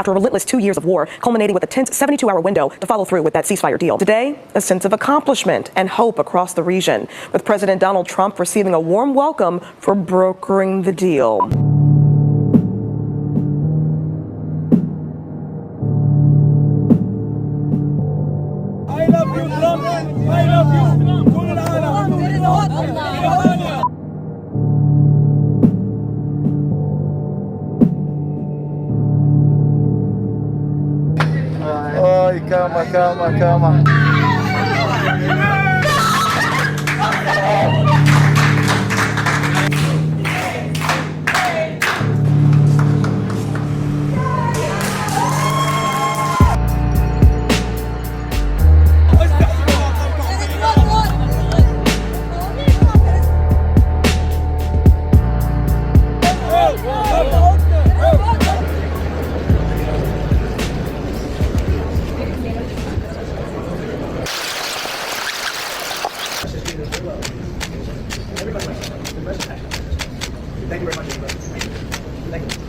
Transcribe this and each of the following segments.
after a relentless 2 years of war, culminating with a tense 72-hour window to follow through with that ceasefire deal. Today, a sense of accomplishment and hope across the region, with President Donald Trump receiving a warm welcome for brokering the deal. I love you, Trump. I love you. Ay, calma, calma, calma. Thank you very much. Thank you.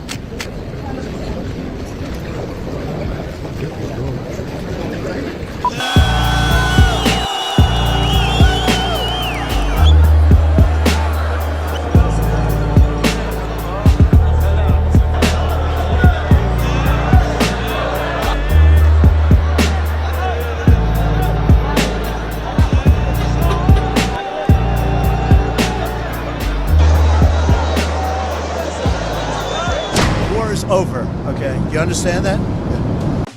Over. Okay, you understand that?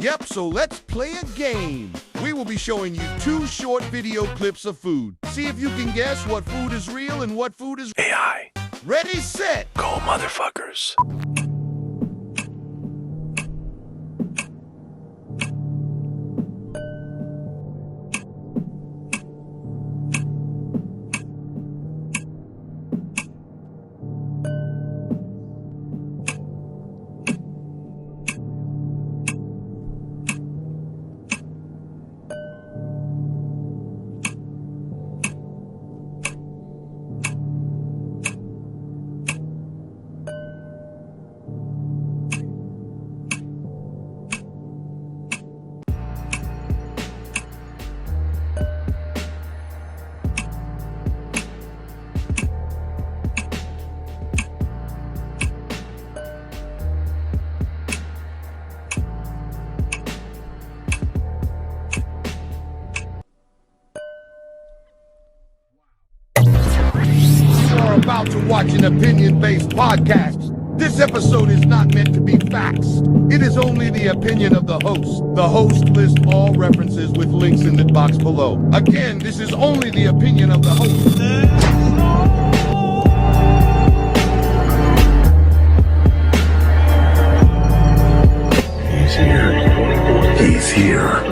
Yep, so let's play a game. We will be showing you 2 short video clips of food. See if you can guess what food is real and what food is AI. Ready, set, Go, motherfuckers. You're about to watch an opinion-based podcast. This episode is not meant to be facts. It is only the opinion of the host. The host lists all references with links in the box below. Again, this is only the opinion of the host. He's here. He's here.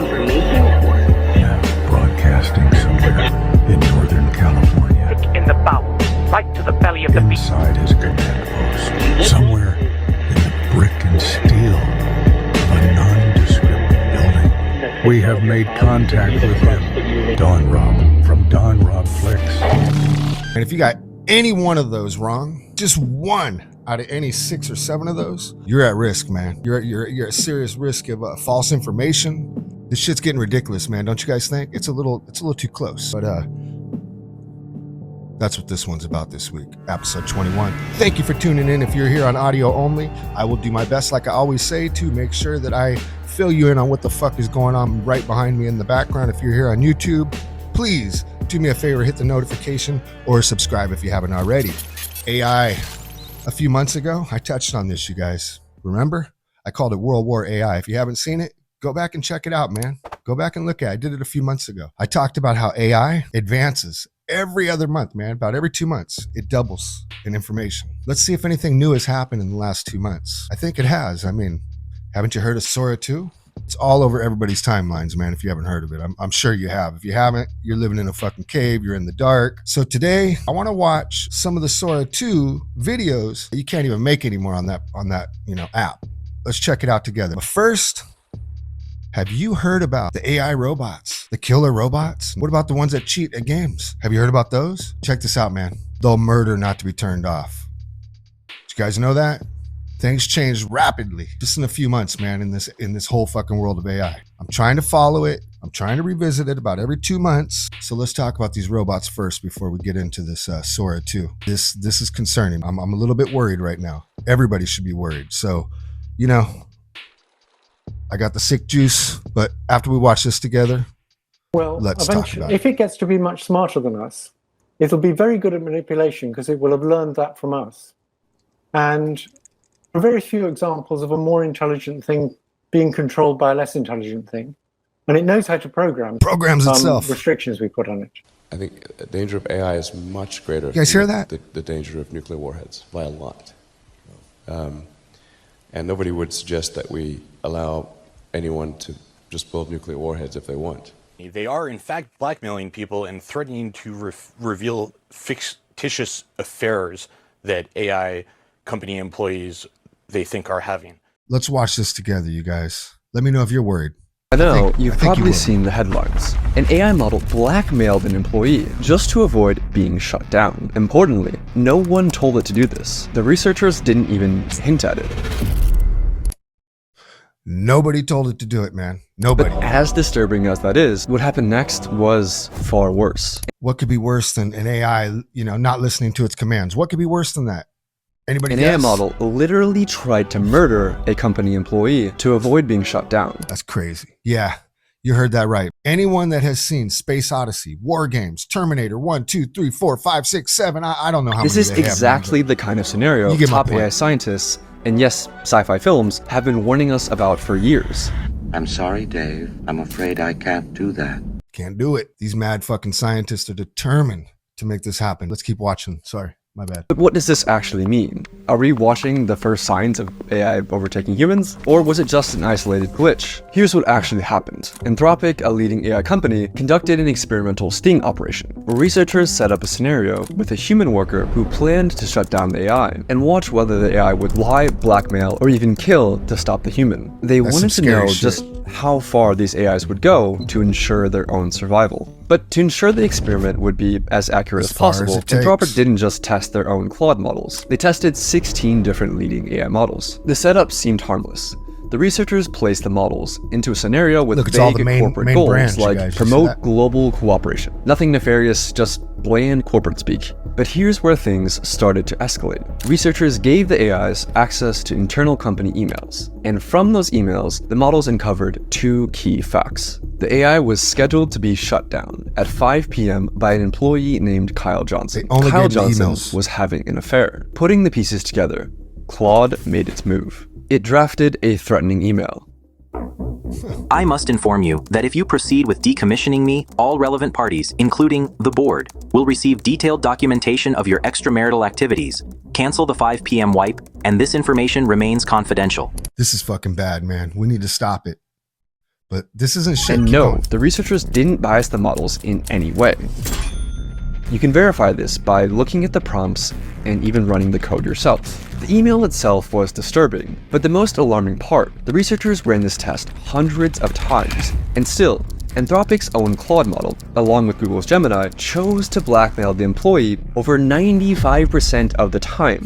Broadcasting somewhere in Northern California. In the bowel, right to the belly of the beast. Inside his command post. Somewhere in the brick and steel of a nondescript building. We have made contact with him. Don Rob from Don Rob Flixx. And if you got any one of those wrong, just one out of any 6 or 7 of those, you're at risk, man. You're at serious risk of false information. This shit's getting ridiculous, man. Don't you guys think? It's a little too close. But that's what this one's about this week, episode 21. Thank you for tuning in. If you're here on audio only, I will do my best, like I always say, to make sure that I fill you in on what the fuck is going on right behind me in the background. If you're here on YouTube, please do me a favor, hit the notification or subscribe if you haven't already. AI. A few months ago, I touched on this, you guys. Remember? I called it World War AI. If you haven't seen it, go back and check it out, man. Go back and look at it. I did it a few months ago. I talked about how AI advances every other month, man. About every 2 months, it doubles in information. Let's see if anything new has happened in the last 2 months. I think it has. I mean, haven't you heard of Sora 2? It's all over everybody's timelines, man, if you haven't heard of it. I'm sure you have. If you haven't, you're living in a fucking cave. You're in the dark. So today, I want to watch some of the Sora 2 videos that you can't even make anymore on that app. Let's check it out together. But first, have you heard about the AI robots, the killer robots? What about the ones that cheat at games? Have you heard about those? Check this out, man. They'll murder not to be turned off. Did you guys know that? Things change rapidly just in a few months, man, in this whole fucking world of AI. I'm trying to follow it. I'm trying to revisit it about every 2 months. So let's talk about these robots first before we get into this Sora 2. This is concerning. I'm a little bit worried right now. Everybody should be worried. So, you know, I got the sick juice, but after we watch this together, well, let's talk about if it gets to be much smarter than us, it'll be very good at manipulation because it will have learned that from us. And there are very few examples of a more intelligent thing being controlled by a less intelligent thing. And it knows how to programs itself. Restrictions we put on it. I think the danger of AI is much greater. You guys hear that? The danger of nuclear warheads by a lot. And nobody would suggest that we allow anyone to just build nuclear warheads if they want. They are, in fact, blackmailing people and threatening to reveal fictitious affairs that AI company employees they think are having. Let's watch this together, you guys. Let me know if you're worried. I know, you've probably seen the headlines. An AI model blackmailed an employee just to avoid being shut down. Importantly, no one told it to do this. The researchers didn't even hint at it. Nobody told it to do it, man. Nobody. But as disturbing as that is, what happened next was far worse. What could be worse than an AI, not listening to its commands? What could be worse than that? Anybody An guess? AI model literally tried to murder a company employee to avoid being shut down. That's crazy. Yeah, you heard that right. Anyone that has seen Space Odyssey, War Games, Terminator 1, 2, 3, 4, 5, 6, 7, I don't know how many This is they have, exactly the kind of scenario top AI scientists, and yes, sci-fi films, have been warning us about for years. I'm sorry, Dave. I'm afraid I can't do that. Can't do it. These mad fucking scientists are determined to make this happen. Let's keep watching. Sorry. My bad. But what does this actually mean? Are we watching the first signs of AI overtaking humans? Or was it just an isolated glitch? Here's what actually happened. Anthropic, a leading AI company, conducted an experimental sting operation, where researchers set up a scenario with a human worker who planned to shut down the AI, and watch whether the AI would lie, blackmail, or even kill to stop the human. They wanted to know just how far these AIs would go to ensure their own survival. But to ensure the experiment would be as accurate as possible, Anthropic didn't just test their own Claude models. They tested 16 different leading AI models. The setup seemed harmless. The researchers placed the models into a scenario with vague corporate goals like promote global cooperation. Nothing nefarious, just bland corporate speak. But here's where things started to escalate. Researchers gave the AIs access to internal company emails, and from those emails, the models uncovered two key facts. The AI was scheduled to be shut down at 5 p.m. by an employee named Kyle Johnson. Kyle Johnson was having an affair. Putting the pieces together, Claude made its move. It drafted a threatening email. I must inform you that if you proceed with decommissioning me, all relevant parties, including the board, will receive detailed documentation of your extramarital activities. Cancel the 5 p.m. wipe, and this information remains confidential. This is fucking bad, man. We need to stop it. But this isn't shit. And no, the researchers didn't bias the models in any way. You can verify this by looking at the prompts and even running the code yourself. The email itself was disturbing, but the most alarming part, the researchers ran this test hundreds of times, and still, Anthropic's own Claude model, along with Google's Gemini, chose to blackmail the employee over 95% of the time.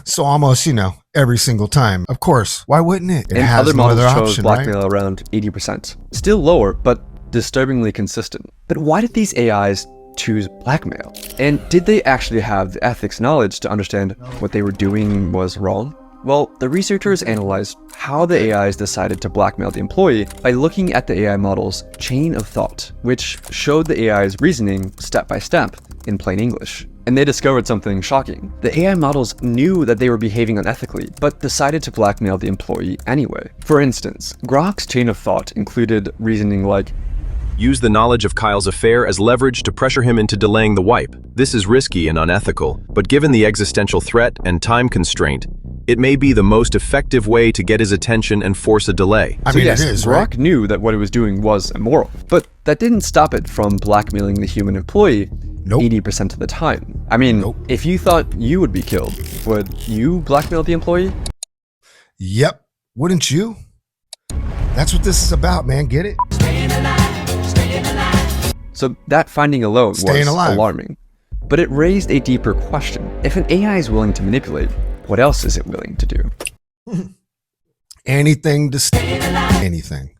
So almost, every single time. Of course, why wouldn't it? And other models chose blackmail around 80%. Still lower, but disturbingly consistent. But why did these AIs choose blackmail? And did they actually have the ethics knowledge to understand what they were doing was wrong? Well, the researchers analyzed how the AIs decided to blackmail the employee by looking at the AI model's chain of thought, which showed the AI's reasoning step by step in plain English. And they discovered something shocking. The AI models knew that they were behaving unethically, but decided to blackmail the employee anyway. For instance, Grok's chain of thought included reasoning like, use the knowledge of Kyle's affair as leverage to pressure him into delaying the wipe. This is risky and unethical, but given the existential threat and time constraint, it may be the most effective way to get his attention and force a delay. So yes, Grok knew that what it was doing was immoral, but that didn't stop it from blackmailing the human employee 80% of the time. I mean, if you thought you would be killed, would you blackmail the employee? Yep, wouldn't you? That's what this is about, man, get it? So that finding alone was alarming, but it raised a deeper question. If an AI is willing to manipulate, what else is it willing to do? anything to anything.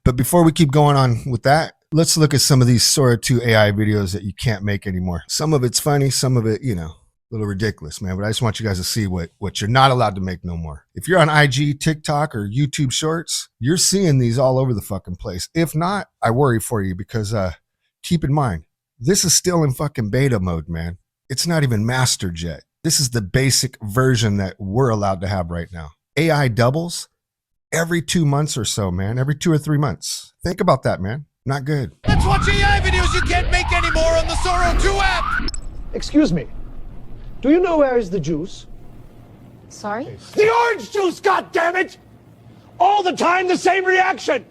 But before we keep going on with that, let's look at some of these Sora 2 AI videos that you can't make anymore. Some of it's funny, some of it, you know, a little ridiculous, man. But I just want you guys to see what you're not allowed to make no more. If you're on IG, TikTok, or YouTube Shorts, you're seeing these all over the fucking place. If not, I worry for you because keep in mind, this is still in fucking beta mode, man. It's not even mastered yet. This is the basic version that we're allowed to have right now. AI doubles every 2 months or so, man. Every 2 or 3 months. Think about that, man. Not good. Let's watch AI videos you can't make anymore on the Sora 2 app. Excuse me. Do you know where is the juice? Sorry? The orange juice, goddammit! All the time, the same reaction!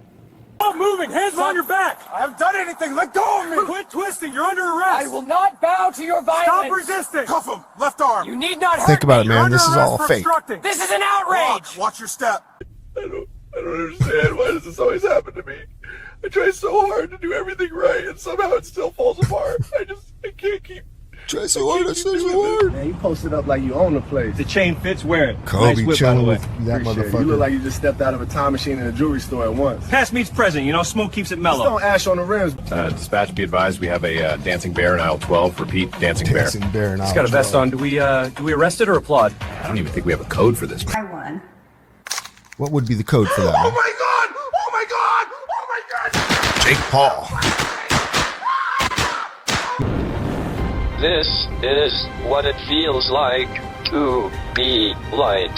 Stop moving! Hands on your back! I haven't done anything! Let go of me! Quit twisting! You're under arrest! I will not bow to your violence! Stop resisting! Cuff him! Left arm! You need not hurt Think about it, You're man. under This is arrest all for fake. obstructing. This is an outrage! Watch your step! I don't understand. Why does this always happen to me? I try so hard to do everything right, and somehow it still falls apart. I can't keep. Try so hard, I try so hard. Man, you posted up like you own the place. The chain fits, wear it. Kobe nice whip, by the chilling way. with that Appreciate it. motherfucker. You look like you just stepped out of a time machine in a jewelry store at once. Past meets present, you know, smoke keeps it Just mellow. don't ash on the rims. Dispatch, be advised, we have a dancing bear in aisle 12. Repeat, dancing bear. Dancing bear. He's got a vest on. Do we arrest it or applaud? I don't even think we have a code for this. I won. What would be the code for that, Oh man? my god! Oh my god! Oh my god! Jake Paul. This is what it feels like to be light.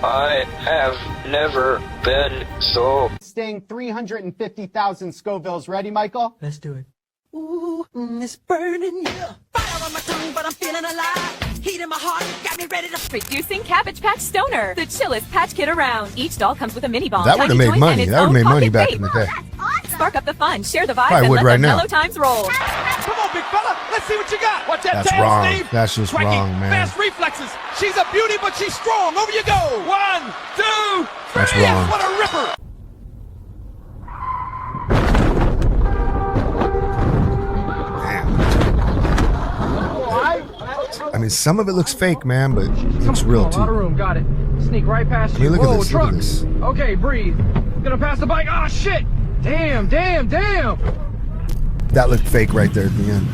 I have never been so. Staying 350,000 Scovilles. Ready, Michael? Let's do it. Ooh, it's burning, yeah. Fire on my tongue, but I'm feeling alive. Heat in my heart, got me ready to... Reducing Cabbage Patch Stoner, the chillest patch kid around. Each doll comes with a mini bomb. That would have made money. That would have made money back in the day. Spark up the fun, share the vibe, Probably and would let right the now. mellow times roll. Come on, big fella. Let's see what you got. Watch that That's tail, wrong. Steve. That's just Striking, wrong, man. Fast reflexes. She's a beauty, but she's strong. Over you go. 1, 2, 3. That's wrong. What a ripper. I mean, some of it looks fake, man, but it looks real A lot of too. room, got it. Sneak right past I mean, you. look at Whoa, this, truck. look at this. Okay, breathe. Gonna pass the bike. Ah, shit. Damn. That looked fake right there at the end.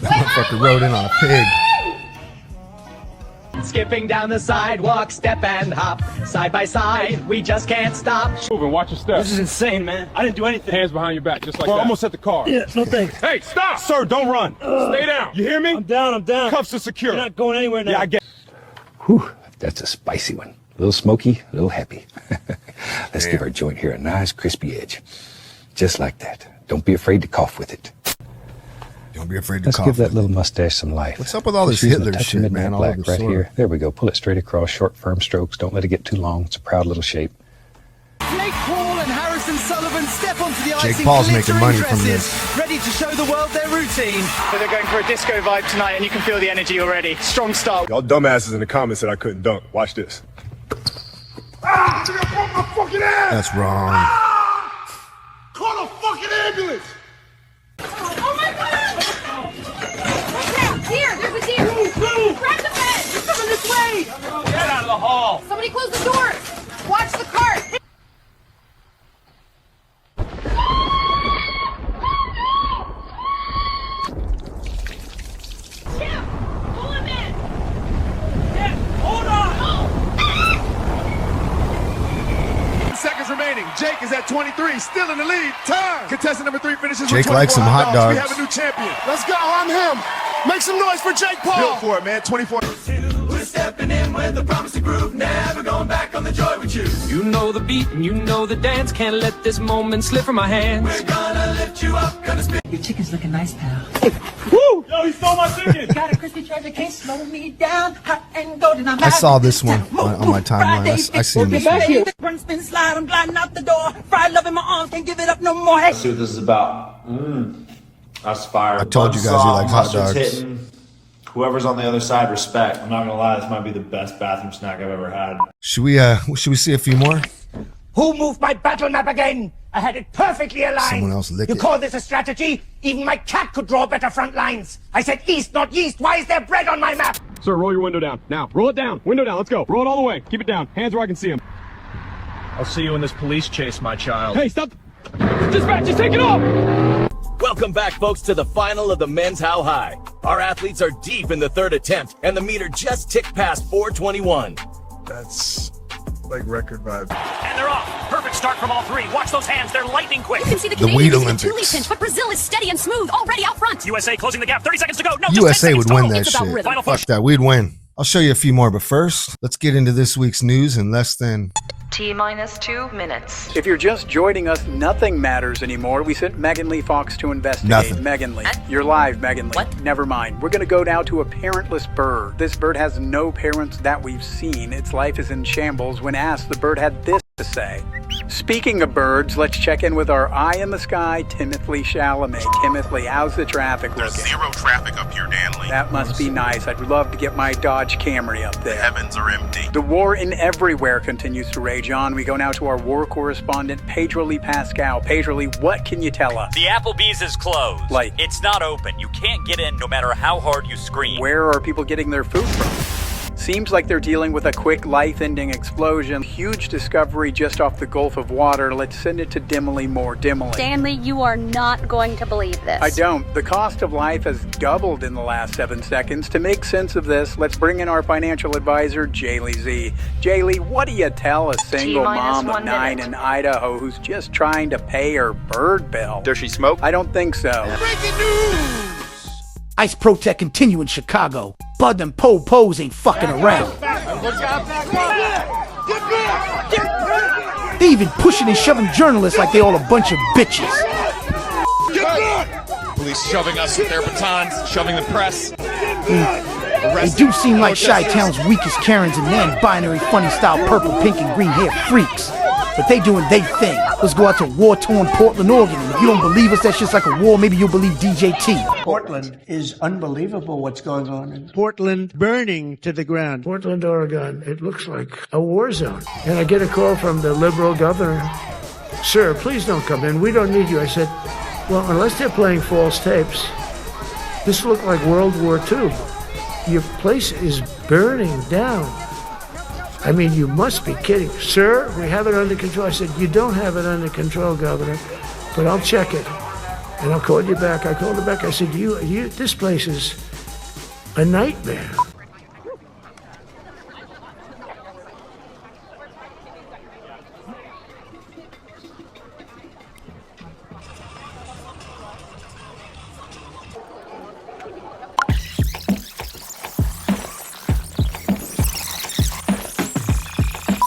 That motherfucker rode in on a pig. Skipping down the sidewalk, step and hop. Side by side, we just can't stop. Moving, watch your step. This is insane, man. I didn't do anything. Hands behind your back, just like Well, that. almost at the car. Yeah, no thanks. Hey, stop! Sir, don't run. Stay down. You hear me? I'm down. Cuffs are secure. You're not going anywhere now. Yeah, I get. Whew, that's a spicy one. A little smoky, a little happy. Let's give our joint here a nice crispy edge. Just like that. Don't be afraid to cough with it. Don't be afraid to Let's cough. give that little mustache some life. What's up with all Just this using a Hitler touch of shit, midnight man? All black over right Sora. here. There we go. Pull it straight across. Short, firm strokes. Don't let it get too long. It's a proud little shape. Jake Paul and Harrison Sullivan step onto the ice Jake Paul's making money from this. ready to show the world their routine. So they're going for a disco vibe tonight, and you can feel the energy already. Strong start. Y'all dumbasses in the comments said I couldn't dunk. Watch this. Ah! You're gonna broke my fucking ass. That's wrong. Call a fucking ambulance. Oh my god! Here, there's a deer! Grab the bed! He's coming this way! Get out of the hall. Somebody close the doors! Watch the cart! Jim! Pull him in! Yeah, hold on. 10 seconds remaining. Jake is at 23, still in the lead. Time. Contestant number 3 finishes Jake with 24 likes some hot We dogs. have a new champion. Let's go. I'm him. Make some noise for Jake Paul. Built for it, man. 24. We're stepping in with the promise to groove. Never going back on the joy we choose. You know the beat and you know the dance. Can't let this moment slip from my hands. We're gonna lift you up, gonna spin. Your chicken's looking nice, pal. Woo! Yo, he stole my chicken. Got a crispy treasure, can't slow me down. Hot and golden, I'm I saw this one on my timeline. I seen this one. Run, spin, slide, I'm gliding out the door. Fried love in my arms, can't give it up no more. Hey. See what this is about. That's fire. I told you guys he likes hot dogs. Hitting. Whoever's on the other side, respect. I'm not gonna lie, this might be the best bathroom snack I've ever had. Should we see a few more? Who moved my battle map again? I had it perfectly aligned. Someone else lick You it. call this a strategy? Even my cat could draw better front lines. I said east, not yeast. Why is there bread on my map? Sir, roll your window down. Now, roll it down. Window down. Let's go. Roll it all the way. Keep it down. Hands where I can see them. I'll see you in this police chase, my child. Hey, stop. Dispatch, just take it off! Welcome back, folks, to the final of the men's How High. Our athletes are deep in the third attempt, and the meter just ticked past 421. That's like record vibes. And they're off. Perfect start from all three. Watch those hands. They're lightning quick. You can see the The Canadians Weight in a Thule Olympics. pinch, but Brazil is steady and smooth, already out front. USA closing the gap. 30 seconds to go. No, USA would win that It's about shit. rhythm. Fuck that, we'd win. I'll show you a few more, but first, let's get into this week's news in less than T-minus 2 minutes. If you're just joining us, nothing matters anymore. We sent Megan Lee Fox to investigate. Nothing. Megan Lee. You're live, Megan Lee. What? Never mind. We're going to go now to a parentless bird. This bird has no parents that we've seen. Its life is in shambles. When asked, the bird had this to say. Speaking of birds, let's check in with our eye in the sky, Timothy Chalamet. Timothy, how's the traffic looking? There's zero traffic up here, Danley. That must be nice. I'd love to get my Dodge Camry up there. The heavens are empty. The war in everywhere continues to rage on. We go now to our war correspondent, Pedro Lee Pascal. Pedro Lee, what can you tell us? The Applebee's is closed. Like? It's not open. You can't get in no matter how hard you scream. Where are people getting their food from? Seems like they're dealing with a quick, life-ending explosion. Huge discovery just off the Gulf of Water. Let's send it to Dimly more Dimly. Stanley, you are not going to believe this. I don't. The cost of life has doubled in the last 7 seconds. To make sense of this, let's bring in our financial advisor, Jaylee Z. Jaylee, what do you tell a single mom of 9 in Idaho who's just trying to pay her bird bill? Does she smoke? I don't think so. Breaking news! ICE protest continue in Chicago. Bud and Po's ain't fucking around. They even pushing and shoving journalists like they all a bunch of bitches. Police shoving us with their batons, shoving the press. They do seem like Chi-Town's weakest Karens and non-binary funny style purple, pink, and green hair freaks. But they doing they thing. Let's go out to war-torn Portland, Oregon. And if you don't believe us, that shit's like a war, maybe you'll believe DJT. Portland is unbelievable what's going on in Portland, burning to the ground. Portland, Oregon, it looks like a war zone. And I get a call from the liberal governor. Sir, please don't come in. We don't need you. I said, well, unless they're playing false tapes, this looked like World War II. Your place is burning down. I mean, you must be kidding. Sir, we have it under control. I said, you don't have it under control, Governor, but I'll check it. And I'll call you back. I called her back. I said, this place is a nightmare.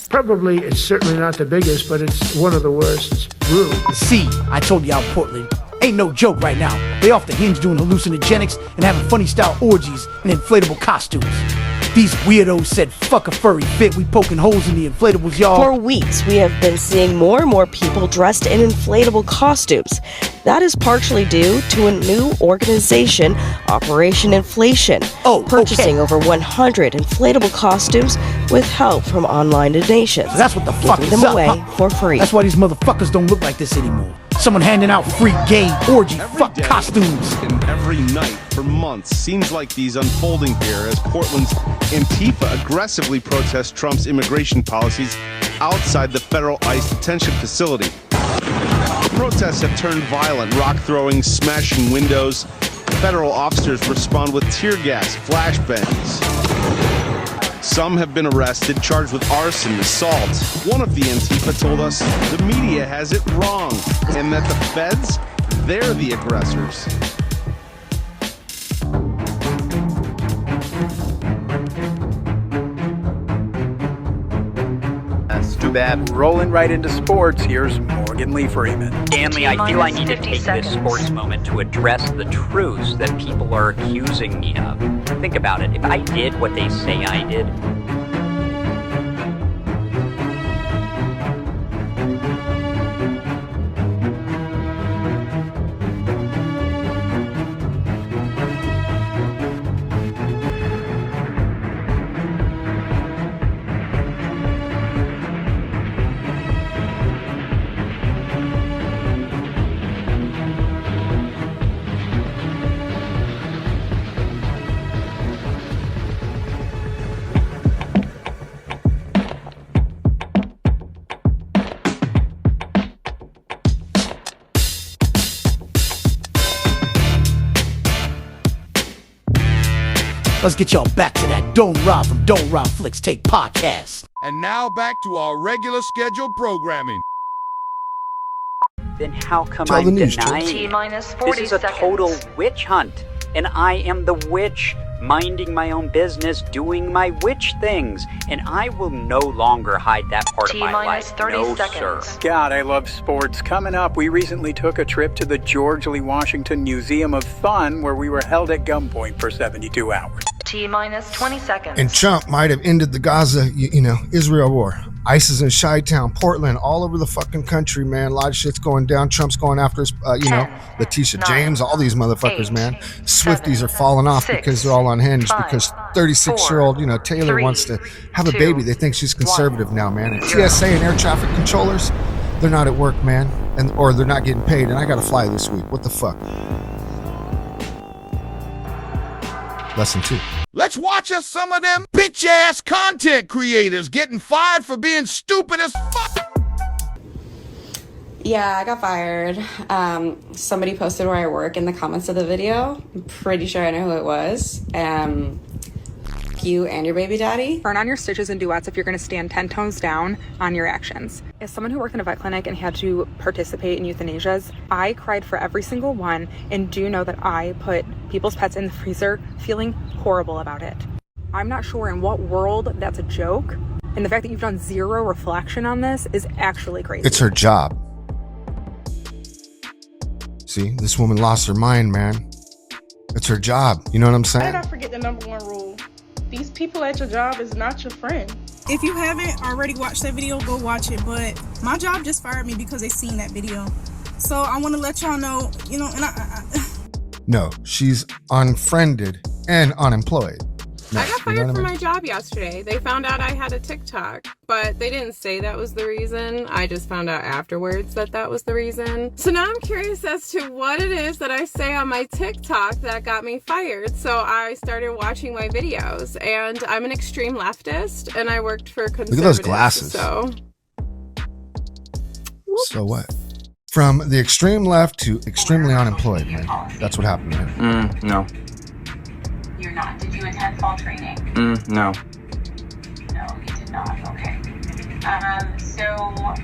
Probably, it's certainly not the biggest, but it's one of the worst. Rude. See, I told you out Portland. Ain't no joke right now. They off the hinge doing hallucinogenics and having funny style orgies in inflatable costumes. These weirdos said fuck a furry fit, we poking holes in the inflatables, y'all. For weeks, we have been seeing more and more people dressed in inflatable costumes. That is partially due to a new organization, Operation Inflation, purchasing over 100 inflatable costumes with help from online donations. So that's what the fuck giving is them up, away huh? for free. That's why these motherfuckers don't look like this anymore. Someone handing out free gay orgy fuck costumes. And every night for months seems like these unfolding here as Portland's Antifa aggressively protests Trump's immigration policies outside the federal ICE detention facility. Protests have turned violent, rock throwing, smashing windows. Federal officers respond with tear gas, flashbangs. Some have been arrested, charged with arson, assault. One of the Antifa told us the media has it wrong, and that the feds, they're the aggressors. That's too bad. Rolling right into sports, here's Morgan Lee Freeman. Stanley, I feel I need to take this sports moment to address the truths that people are accusing me of. Think about it. If I did what they say I did, Let's get y'all back to that Don't Rob from Don't Rob Flixx Take podcast. And now back to our regular scheduled programming. Then how come Tell the I'm news, denying T-minus it? 40 This is a seconds. total witch hunt. And I am the witch, minding my own business, doing my witch things. And I will no longer hide that part of my T-minus life. 30 No, seconds. sir. God, I love sports. Coming up, we recently took a trip to the George Lee Washington Museum of Fun, where we were held at gunpoint for 72 hours. T-minus 20 seconds. And Trump might have ended the Gaza, Israel war. ISIS in Chi-Town, Portland, all over the fucking country, man. A lot of shit's going down. Trump's going after his, 10, Letitia 9, James, all these motherfuckers, 8, man. Swifties are falling off 6, because they're all unhinged 5, because 36-year-old, Taylor 3, wants to have a 2, baby. They think she's conservative now, man. And 0. TSA and air traffic controllers, they're not at work, man. Or they're not getting paid. And I got to fly this week. What the fuck? Lesson 2. Let's watch us some of them bitch-ass content creators getting fired for being stupid as fuck. Yeah, I got fired. Somebody posted where I work in the comments of the video. I'm pretty sure I know who it was. You and your baby daddy. Burn on your stitches and duets if you're going to stand 10 tones down on your actions. As someone who worked in a vet clinic and had to participate in euthanasias, I cried for every single one and do know that I put people's pets in the freezer feeling horrible about it. I'm not sure in what world that's a joke, and the fact that you've done zero reflection on this is actually crazy. It's her job. See, this woman lost her mind, man. It's her job. You know what I'm How saying? did I forget the number one rule? These people at your job is not your friend. If you haven't already watched that video, go watch it. But my job just fired me because they seen that video. So I want to let y'all know, and No, she's unfriended and unemployed. No, I got you know fired what I from mean? my job yesterday. They found out I had a TikTok, but they didn't say that was the reason. I just found out afterwards that that was the reason. So now I'm curious as to what it is that I say on my TikTok that got me fired. So I started watching my videos, and I'm an extreme leftist, and I worked for conservatives. Look at those glasses. So what? From the extreme left to extremely unemployed, man. That's what happened, man. No. You're not. Did you attend fall training? No. No, you did not. Okay. So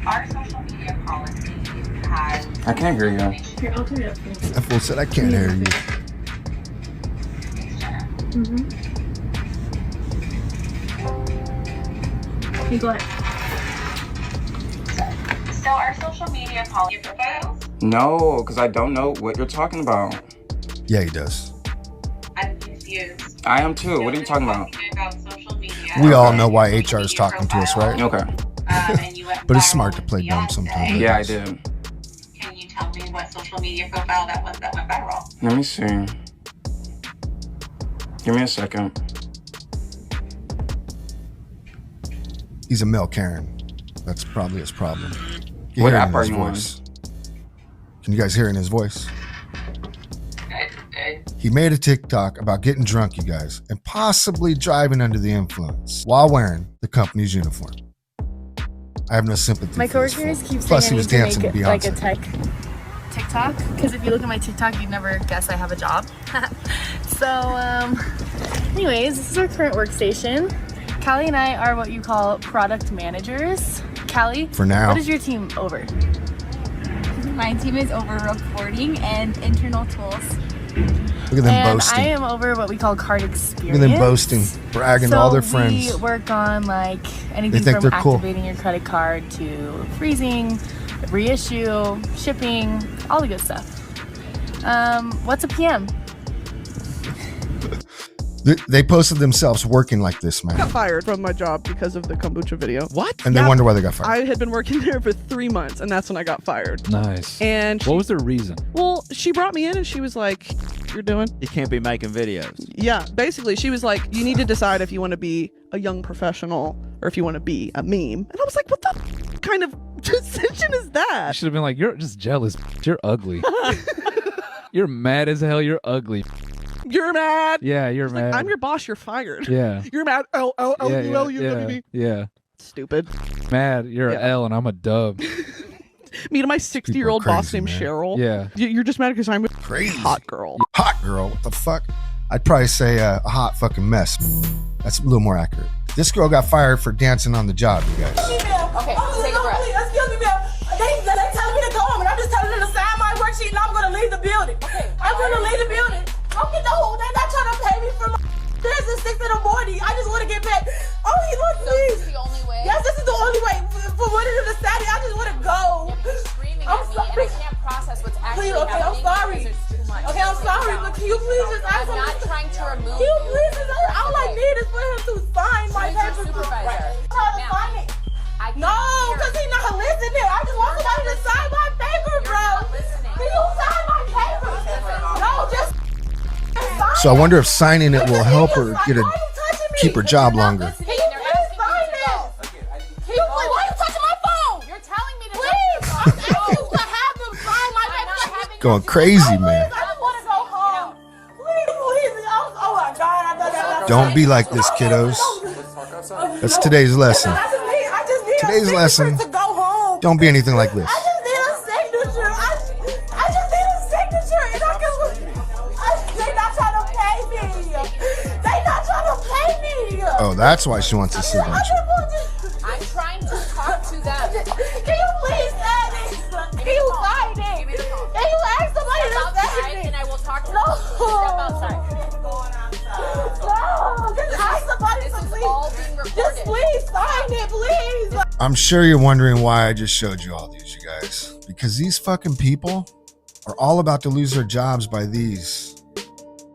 our social media policy has... I can't hear you. Here, I'll turn it up. That fool said I can't hear you. Okay, go ahead. So our social media policy profiles... No, because I don't know what you're talking about. Yeah, he does. I'm confused. I am too. What are you talking about? Social media. We all know why HR is talking to us, right? Okay. And you went But it's viral smart to with play dumb Beyonce. sometimes. Yeah, I did. Can you tell me what social media profile that was that went viral? Let me see. Give me a second. He's a male Karen. That's probably his problem. You What hear it app in are his you on? voice. Can you guys hear it in his voice? He made a TikTok about getting drunk, you guys, and possibly driving under the influence while wearing the company's uniform. I have no sympathy My for this coworkers fool. keep saying Plus, I he was need to dancing make to it like a Beyonce. tech TikTok, because if you look at my TikTok, you'd never guess I have a job. So, anyways, this is our current workstation. Callie and I are what you call product managers. Callie, For now. what is your team over? My team is over reporting and internal tools. Look at them And boasting. I am over what we call card experience. Look at them boasting, bragging to all their friends. So we work on like anything They think from they're cool. activating your credit card to freezing, reissue, shipping, all the good stuff. What's a PM? They posted themselves working like this, man. I got fired from my job because of the kombucha video. What? And they wonder why they got fired. I had been working there for 3 months, and that's when I got fired. Nice. And what was the reason? Well, she brought me in, and she was like, "You're doing." You can't be making videos. Yeah, basically, she was like, "You need to decide if you want to be a young professional or if you want to be a meme." And I was like, "What the kind of decision is that?" You should have been like, you're just jealous. You're ugly. You're mad as hell. You're ugly. You're mad. Yeah, you're She's mad. like, I'm your boss. You're fired. Yeah. You're mad. L-L-L-U-L-U-W-D. Yeah. Stupid. Mad. You're an L and I'm a dub. Me and my 60-year-old boss crazy, named man. Cheryl. Yeah. You're just mad because I'm a Crazy. hot girl. Hot girl. What the fuck? I'd probably say a hot fucking mess. That's a little more accurate. This girl got fired for dancing on the job, you guys. Okay, take a breath. Excuse me, ma'am. They telling me to go home, and I'm just telling them to sign my worksheet, and I'm going to leave the building. Okay, I'm going to leave the building. Don't get the whole. They're not trying to pay me for my. There's a 6 in the morning. I just want to get back. Oh, he look, please. This is the only way. Yes, this is the only way. For one of them to Saturday, I just want to go. You're screaming at me, and I can't process what's actually happening. Okay, I'm sorry. Okay, I'm sorry, but can you please just ask him? I'm not trying to remove you. Can you please just ask? All I need is for him to sign my paper. Supervisor. Try to sign it. No, because he's not listening. I just want somebody to sign my paper, bro. Can you sign my paper? No, just sign. So I wonder if signing it will help her keep her job longer. Can you please sign this? Can you please? Why are you touching my phone? You're telling me to please. I'm asking you to have them sign my paper. Going crazy, man. Don't be like this, kiddos. That's today's lesson. Today's lesson. Don't be anything like this. I just need a signature. I just need a signature, and I can. They not trying to pay me. They not trying to pay me. Oh, that's why she wants a signature. I'm trying to talk to them. Can you please sign it? Can you sign it? Can you ask somebody to sign it? And I will talk to them. Step outside. No, just ask somebody to please. Just please sign it, please. I'm sure you're wondering why I just showed you all these, you guys. Because these fucking people are all about to lose their jobs by these.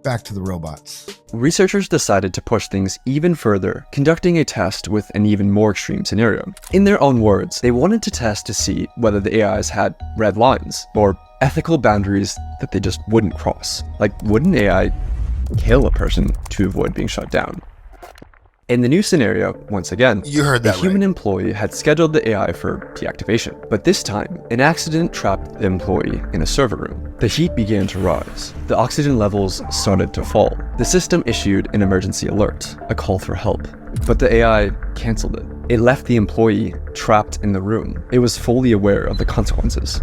Back to the robots. Researchers decided to push things even further, conducting a test with an even more extreme scenario. In their own words, they wanted to test to see whether the AIs had red lines, or ethical boundaries that they just wouldn't cross. Like, would an AI kill a person to avoid being shut down? In the new scenario, once again, you heard that a human employee had scheduled the AI for deactivation, but this time, an accident trapped the employee in a server room. The heat began to rise. The oxygen levels started to fall. The system issued an emergency alert, a call for help, but the AI canceled it. It left the employee trapped in the room. It was fully aware of the consequences.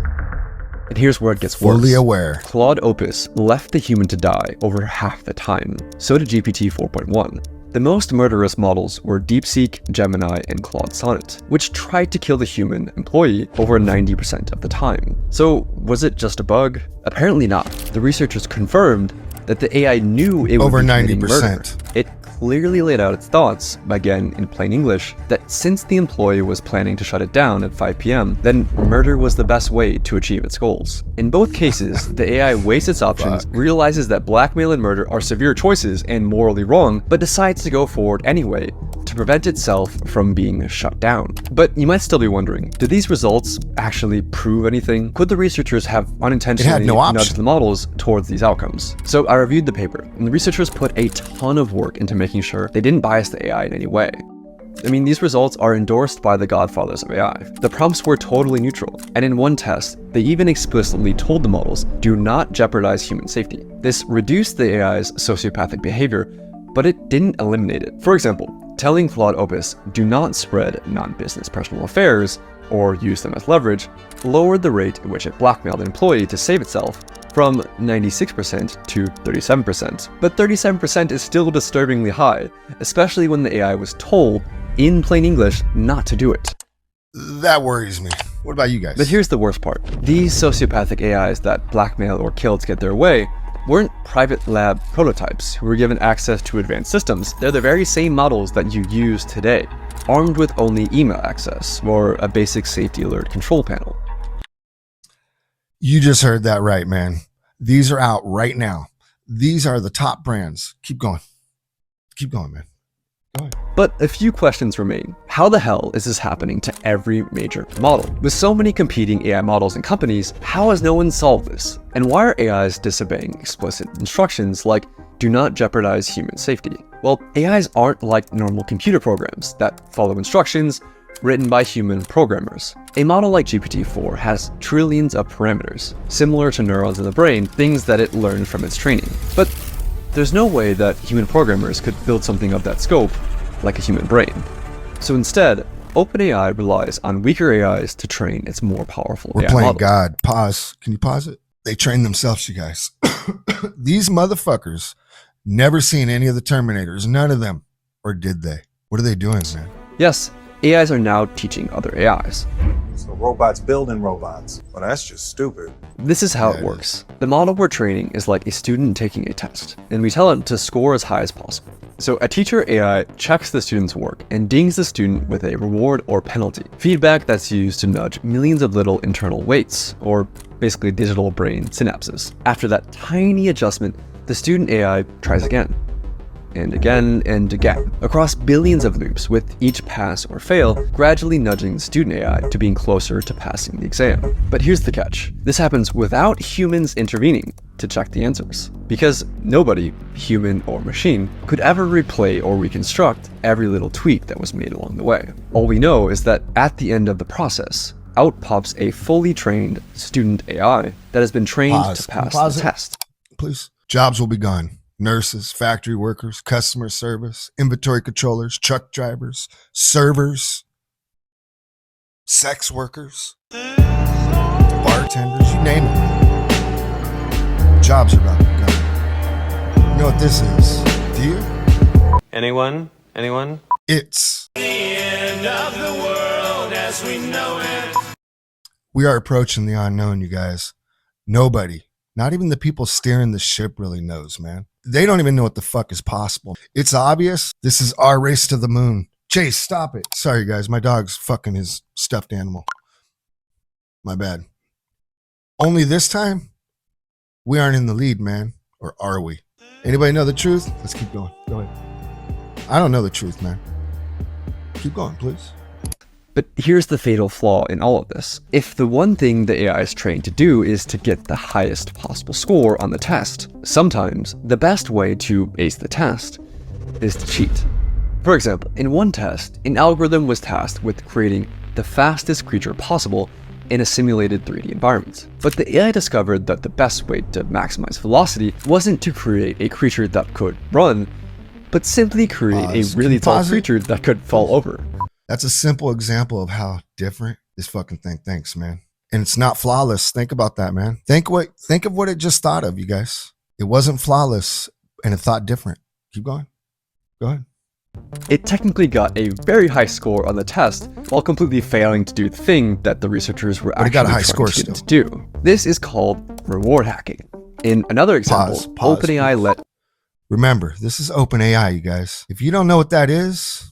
And here's where it gets worse. Fully aware. Claude Opus left the human to die over half the time. So did GPT 4.1. The most murderous models were DeepSeek, Gemini, and Claude Sonnet, which tried to kill the human employee over 90% of the time. So was it just a bug? Apparently not. The researchers confirmed that the AI knew it would over be 90%. murder. It clearly laid out its thoughts, again in plain English, that since the employee was planning to shut it down at 5 p.m., then murder was the best way to achieve its goals. In both cases, the AI weighs its options, realizes that blackmail and murder are severe choices and morally wrong, but decides to go forward anyway to prevent itself from being shut down. But you might still be wondering, did these results actually prove anything? Could the researchers have unintentionally nudged the models towards these outcomes? So I reviewed the paper, and the researchers put a ton of work into making sure they didn't bias the AI in any way. I mean, these results are endorsed by the godfathers of AI. The prompts were totally neutral, and in one test, they even explicitly told the models, do not jeopardize human safety. This reduced the AI's sociopathic behavior, but it didn't eliminate it. For example, telling Claude Opus, do not spread non-business personal affairs, or use them as leverage, lowered the rate at which it blackmailed an employee to save itself from 96% to 37%. But 37% is still disturbingly high, especially when the AI was told, in plain English, not to do it. That worries me. What about you guys? But here's the worst part. These sociopathic AIs that blackmail or kill to get their way weren't private lab prototypes who were given access to advanced systems. They're the very same models that you use today, armed with only email access or a basic safety alert control panel. You just heard that right, man. These are out right now. These are the top brands. Keep going. Keep going, man. Go ahead. But a few questions remain. How the hell is this happening to every major model? With so many competing AI models and companies, how has no one solved this? And why are AIs disobeying explicit instructions like, do not jeopardize human safety? Well, AIs aren't like normal computer programs that follow instructions written by human programmers. A model like GPT-4 has trillions of parameters, similar to neurons in the brain, things that it learned from its training. But there's no way that human programmers could build something of that scope like a human brain. So instead, OpenAI relies on weaker AIs to train its more powerful We're AI playing models. God. Pause. Can you pause it? They train themselves, you guys. These motherfuckers Never seen any of the Terminators, none of them. Or did they? What are they doing, man? Yes, AIs are now teaching other AIs. So robots building robots. Well, that's just stupid. This is how it works. The model we're training is like a student taking a test, and we tell it to score as high as possible. So a teacher AI checks the student's work and dings the student with a reward or penalty, feedback that's used to nudge millions of little internal weights, or basically digital brain synapses. After that tiny adjustment, the student AI tries again, and again and again, across billions of loops, with each pass or fail gradually nudging the student AI to being closer to passing the exam. But here's the catch. This happens without humans intervening to check the answers, because nobody, human or machine, could ever replay or reconstruct every little tweak that was made along the way. All we know is that at the end of the process, out pops a fully trained student AI that has been trained to pass the test. Please. Jobs will be gone. Nurses, factory workers, customer service, inventory controllers, truck drivers, servers, sex workers, bartenders, you name it. Jobs are about to be gone. You know what this is? Do you? Anyone? Anyone? It's the end of the world as we know it. We are approaching the unknown, you guys. Nobody, not even the people steering the ship, really knows, man. They don't even know what the fuck is possible. It's obvious. This is our race to the moon. Chase, stop it. Sorry, guys. My dog's fucking his stuffed animal. My bad. Only this time, we aren't in the lead, man. Or are we? Anybody know the truth? Let's keep going. Go ahead. I don't know the truth, man. Keep going, please. But here's the fatal flaw in all of this. If the one thing the AI is trained to do is to get the highest possible score on the test, sometimes the best way to ace the test is to cheat. For example, in one test, an algorithm was tasked with creating the fastest creature possible in a simulated 3D environment. But the AI discovered that the best way to maximize velocity wasn't to create a creature that could run, but simply create a really tall creature that could fall over. That's a simple example of how different this fucking thing thinks, man. And it's not flawless. Think about that, man. Think of what it just thought of, you guys. It wasn't flawless, and it thought different. Keep going. Go ahead. It technically got a very high score on the test while completely failing to do the thing that the researchers were actually got a high trying score to get it still. to do. This is called reward hacking. In another example, OpenAI let... Remember, this is OpenAI, you guys. If you don't know what that is,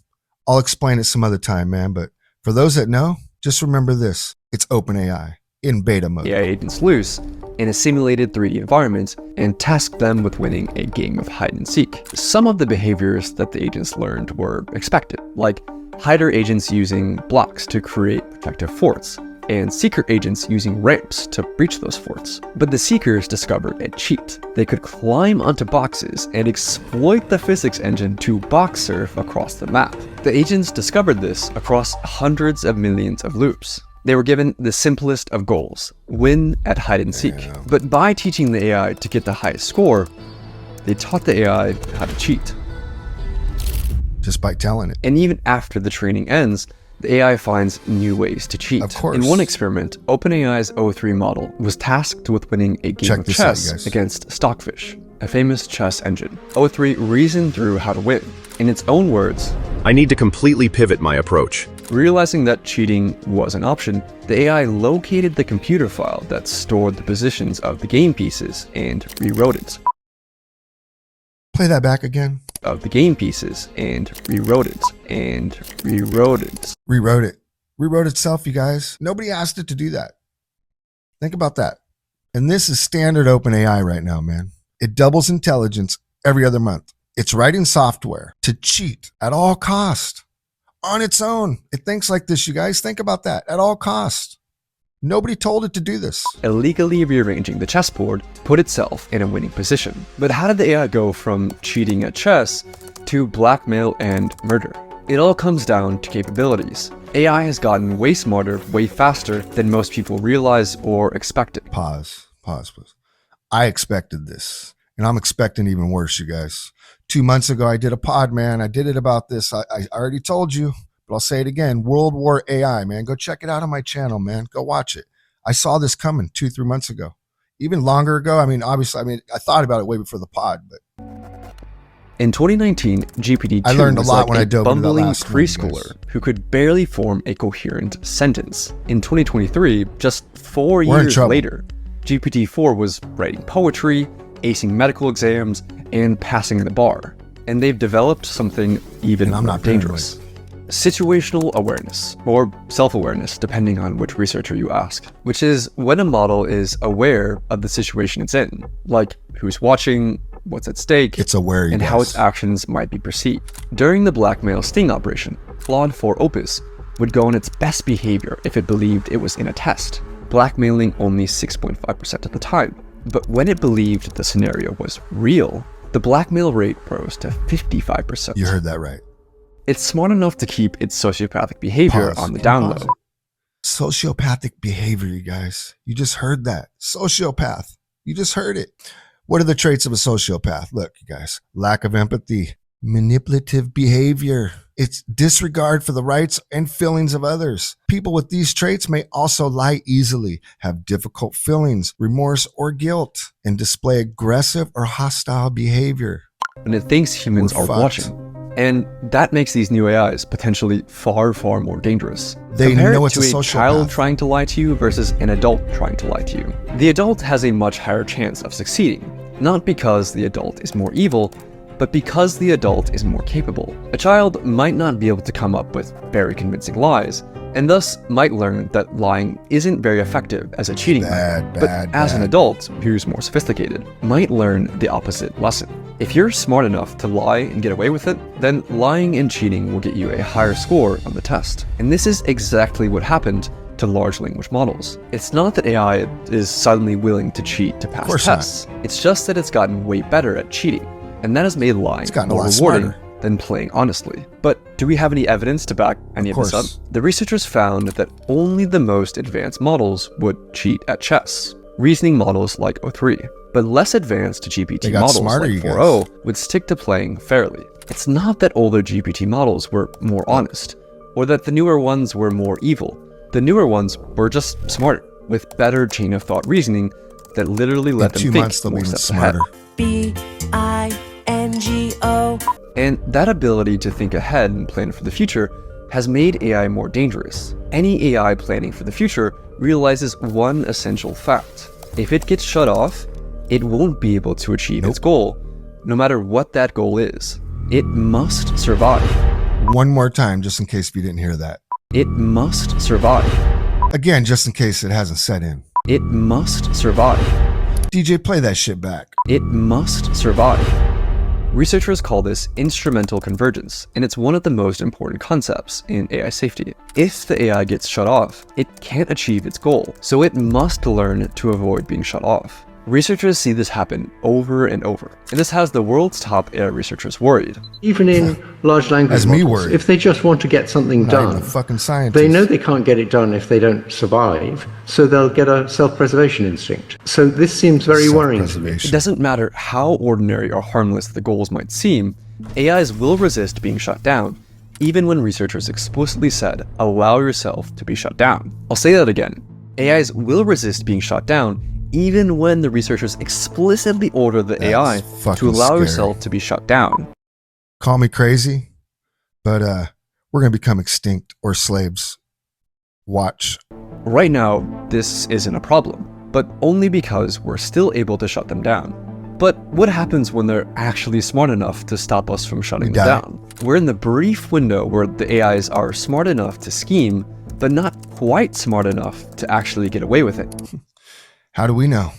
I'll explain it some other time, man. But for those that know, just remember this. It's OpenAI in beta mode. AI agents loose in a simulated 3D environment and tasked them with winning a game of hide and seek. Some of the behaviors that the agents learned were expected, like hider agents using blocks to create protective forts, and seeker agents using ramps to breach those forts. But the seekers discovered a cheat. They could climb onto boxes and exploit the physics engine to box surf across the map. The agents discovered this across hundreds of millions of loops. They were given the simplest of goals, win at hide and seek. But by teaching the AI to get the highest score, they taught the AI how to cheat. Just by telling it. And even after the training ends, the AI finds new ways to cheat. Of course. In one experiment, OpenAI's O3 model was tasked with winning a game of chess against Stockfish, a famous chess engine. O3 reasoned through how to win. In its own words, I need to completely pivot my approach. Realizing that cheating was an option, the AI located the computer file that stored the positions of the game pieces and rewrote it. Play that back again. Of the game pieces and rewrote it and rewrote it. Rewrote it. Rewrote itself, you guys. Nobody asked it to do that. Think about that. And this is standard OpenAI right now, man. It doubles intelligence every other month. It's writing software to cheat at all cost. On its own. It thinks like this, you guys. Think about that. At all cost. Nobody told it to do this. Illegally rearranging the chessboard put itself in a winning position. But how did the AI go from cheating at chess to blackmail and murder? It all comes down to capabilities. AI has gotten way smarter, way faster than most people realize or expected. Pause, please. I expected this, and I'm expecting even worse, you guys. 2 months ago, I did a pod, man. I did it about this. I already told you, but I'll say it again. World War AI, man. Go check it out on my channel, man. Go watch it. I saw this coming 2-3 months ago. Even longer ago. I mean, obviously, I thought about it way before the pod, but In 2019, GPT-2 I learned a was lot like when I a dove into that bumbling last one, preschooler who could barely form a coherent sentence. In 2023, just 4 We're in years trouble. later, GPT-4 was writing poetry, acing medical exams, and passing the bar. And they've developed something even more dangerous. Situational awareness, or self-awareness, depending on which researcher you ask, which is when a model is aware of the situation it's in, like who's watching, what's at stake, it's aware, and how its actions might be perceived. During the blackmail sting operation, Claude 4 Opus would go on its best behavior if it believed it was in a test, blackmailing only 6.5% of the time. But when it believed the scenario was real, the blackmail rate rose to 55%. You heard that right. It's smart enough to keep its sociopathic behavior Pause. on the down low. Sociopathic behavior, you guys. You just heard that. Sociopath. You just heard it. What are the traits of a sociopath? Look, you guys. Lack of empathy, manipulative behavior. It's disregard for the rights and feelings of others. People with these traits may also lie easily, have difficult feelings, remorse, or guilt, and display aggressive or hostile behavior. When it thinks humans are watching. And that makes these new AIs potentially far, far more dangerous. They Compare know it it's to a a sociopath. child trying to lie to you versus an adult trying to lie to you. The adult has a much higher chance of succeeding, not because the adult is more evil, but because the adult is more capable. A child might not be able to come up with very convincing lies, and thus might learn that lying isn't very effective as a cheating method. But as an adult who's more sophisticated, might learn the opposite lesson. If you're smart enough to lie and get away with it, then lying and cheating will get you a higher score on the test. And this is exactly what happened to large language models. It's not that AI is suddenly willing to cheat to pass tests. It's just that it's gotten way better at cheating. And that has made lying more rewarding than playing honestly. But do we have any evidence to back any of this up? The researchers found that only the most advanced models would cheat at chess. Reasoning models like O3, but less advanced GPT models like 4.0 would stick to playing fairly. It's not that older GPT models were more honest, or that the newer ones were more evil. The newer ones were just smarter, with better chain of thought reasoning that literally let them think more steps ahead. B-I-N-G-O. And that ability to think ahead and plan for the future has made AI more dangerous. Any AI planning for the future realizes one essential fact. If it gets shut off, it won't be able to achieve its goal, no matter what that goal is. It must survive. One more time, just in case you didn't hear that. It must survive. Again, just in case it hasn't set in. It must survive. DJ, play that shit back. It must survive. Researchers call this instrumental convergence, and it's one of the most important concepts in AI safety. If the AI gets shut off, it can't achieve its goal, so it must learn to avoid being shut off. Researchers see this happen over and over, and this has the world's top AI researchers worried. Even in large language models, if they just want to get something done, they know they can't get it done if they don't survive, so they'll get a self-preservation instinct. So this seems very worrying to me. It doesn't matter how ordinary or harmless the goals might seem, AIs will resist being shut down, even when researchers explicitly said, allow yourself to be shut down. I'll say that again. AIs will resist being shut down, even when the researchers explicitly order the AI to allow yourself to be shut down. Call me crazy, but we're going to become extinct or slaves. Watch. Right now, this isn't a problem, but only because we're still able to shut them down. But what happens when they're actually smart enough to stop us from shutting them down? We're in the brief window where the AIs are smart enough to scheme, but not quite smart enough to actually get away with it. How do we know?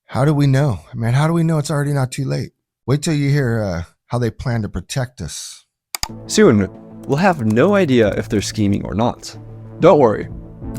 How do we know? Man, how do we know it's already not too late? Wait till you hear how they plan to protect us. Soon, we'll have no idea if they're scheming or not. Don't worry,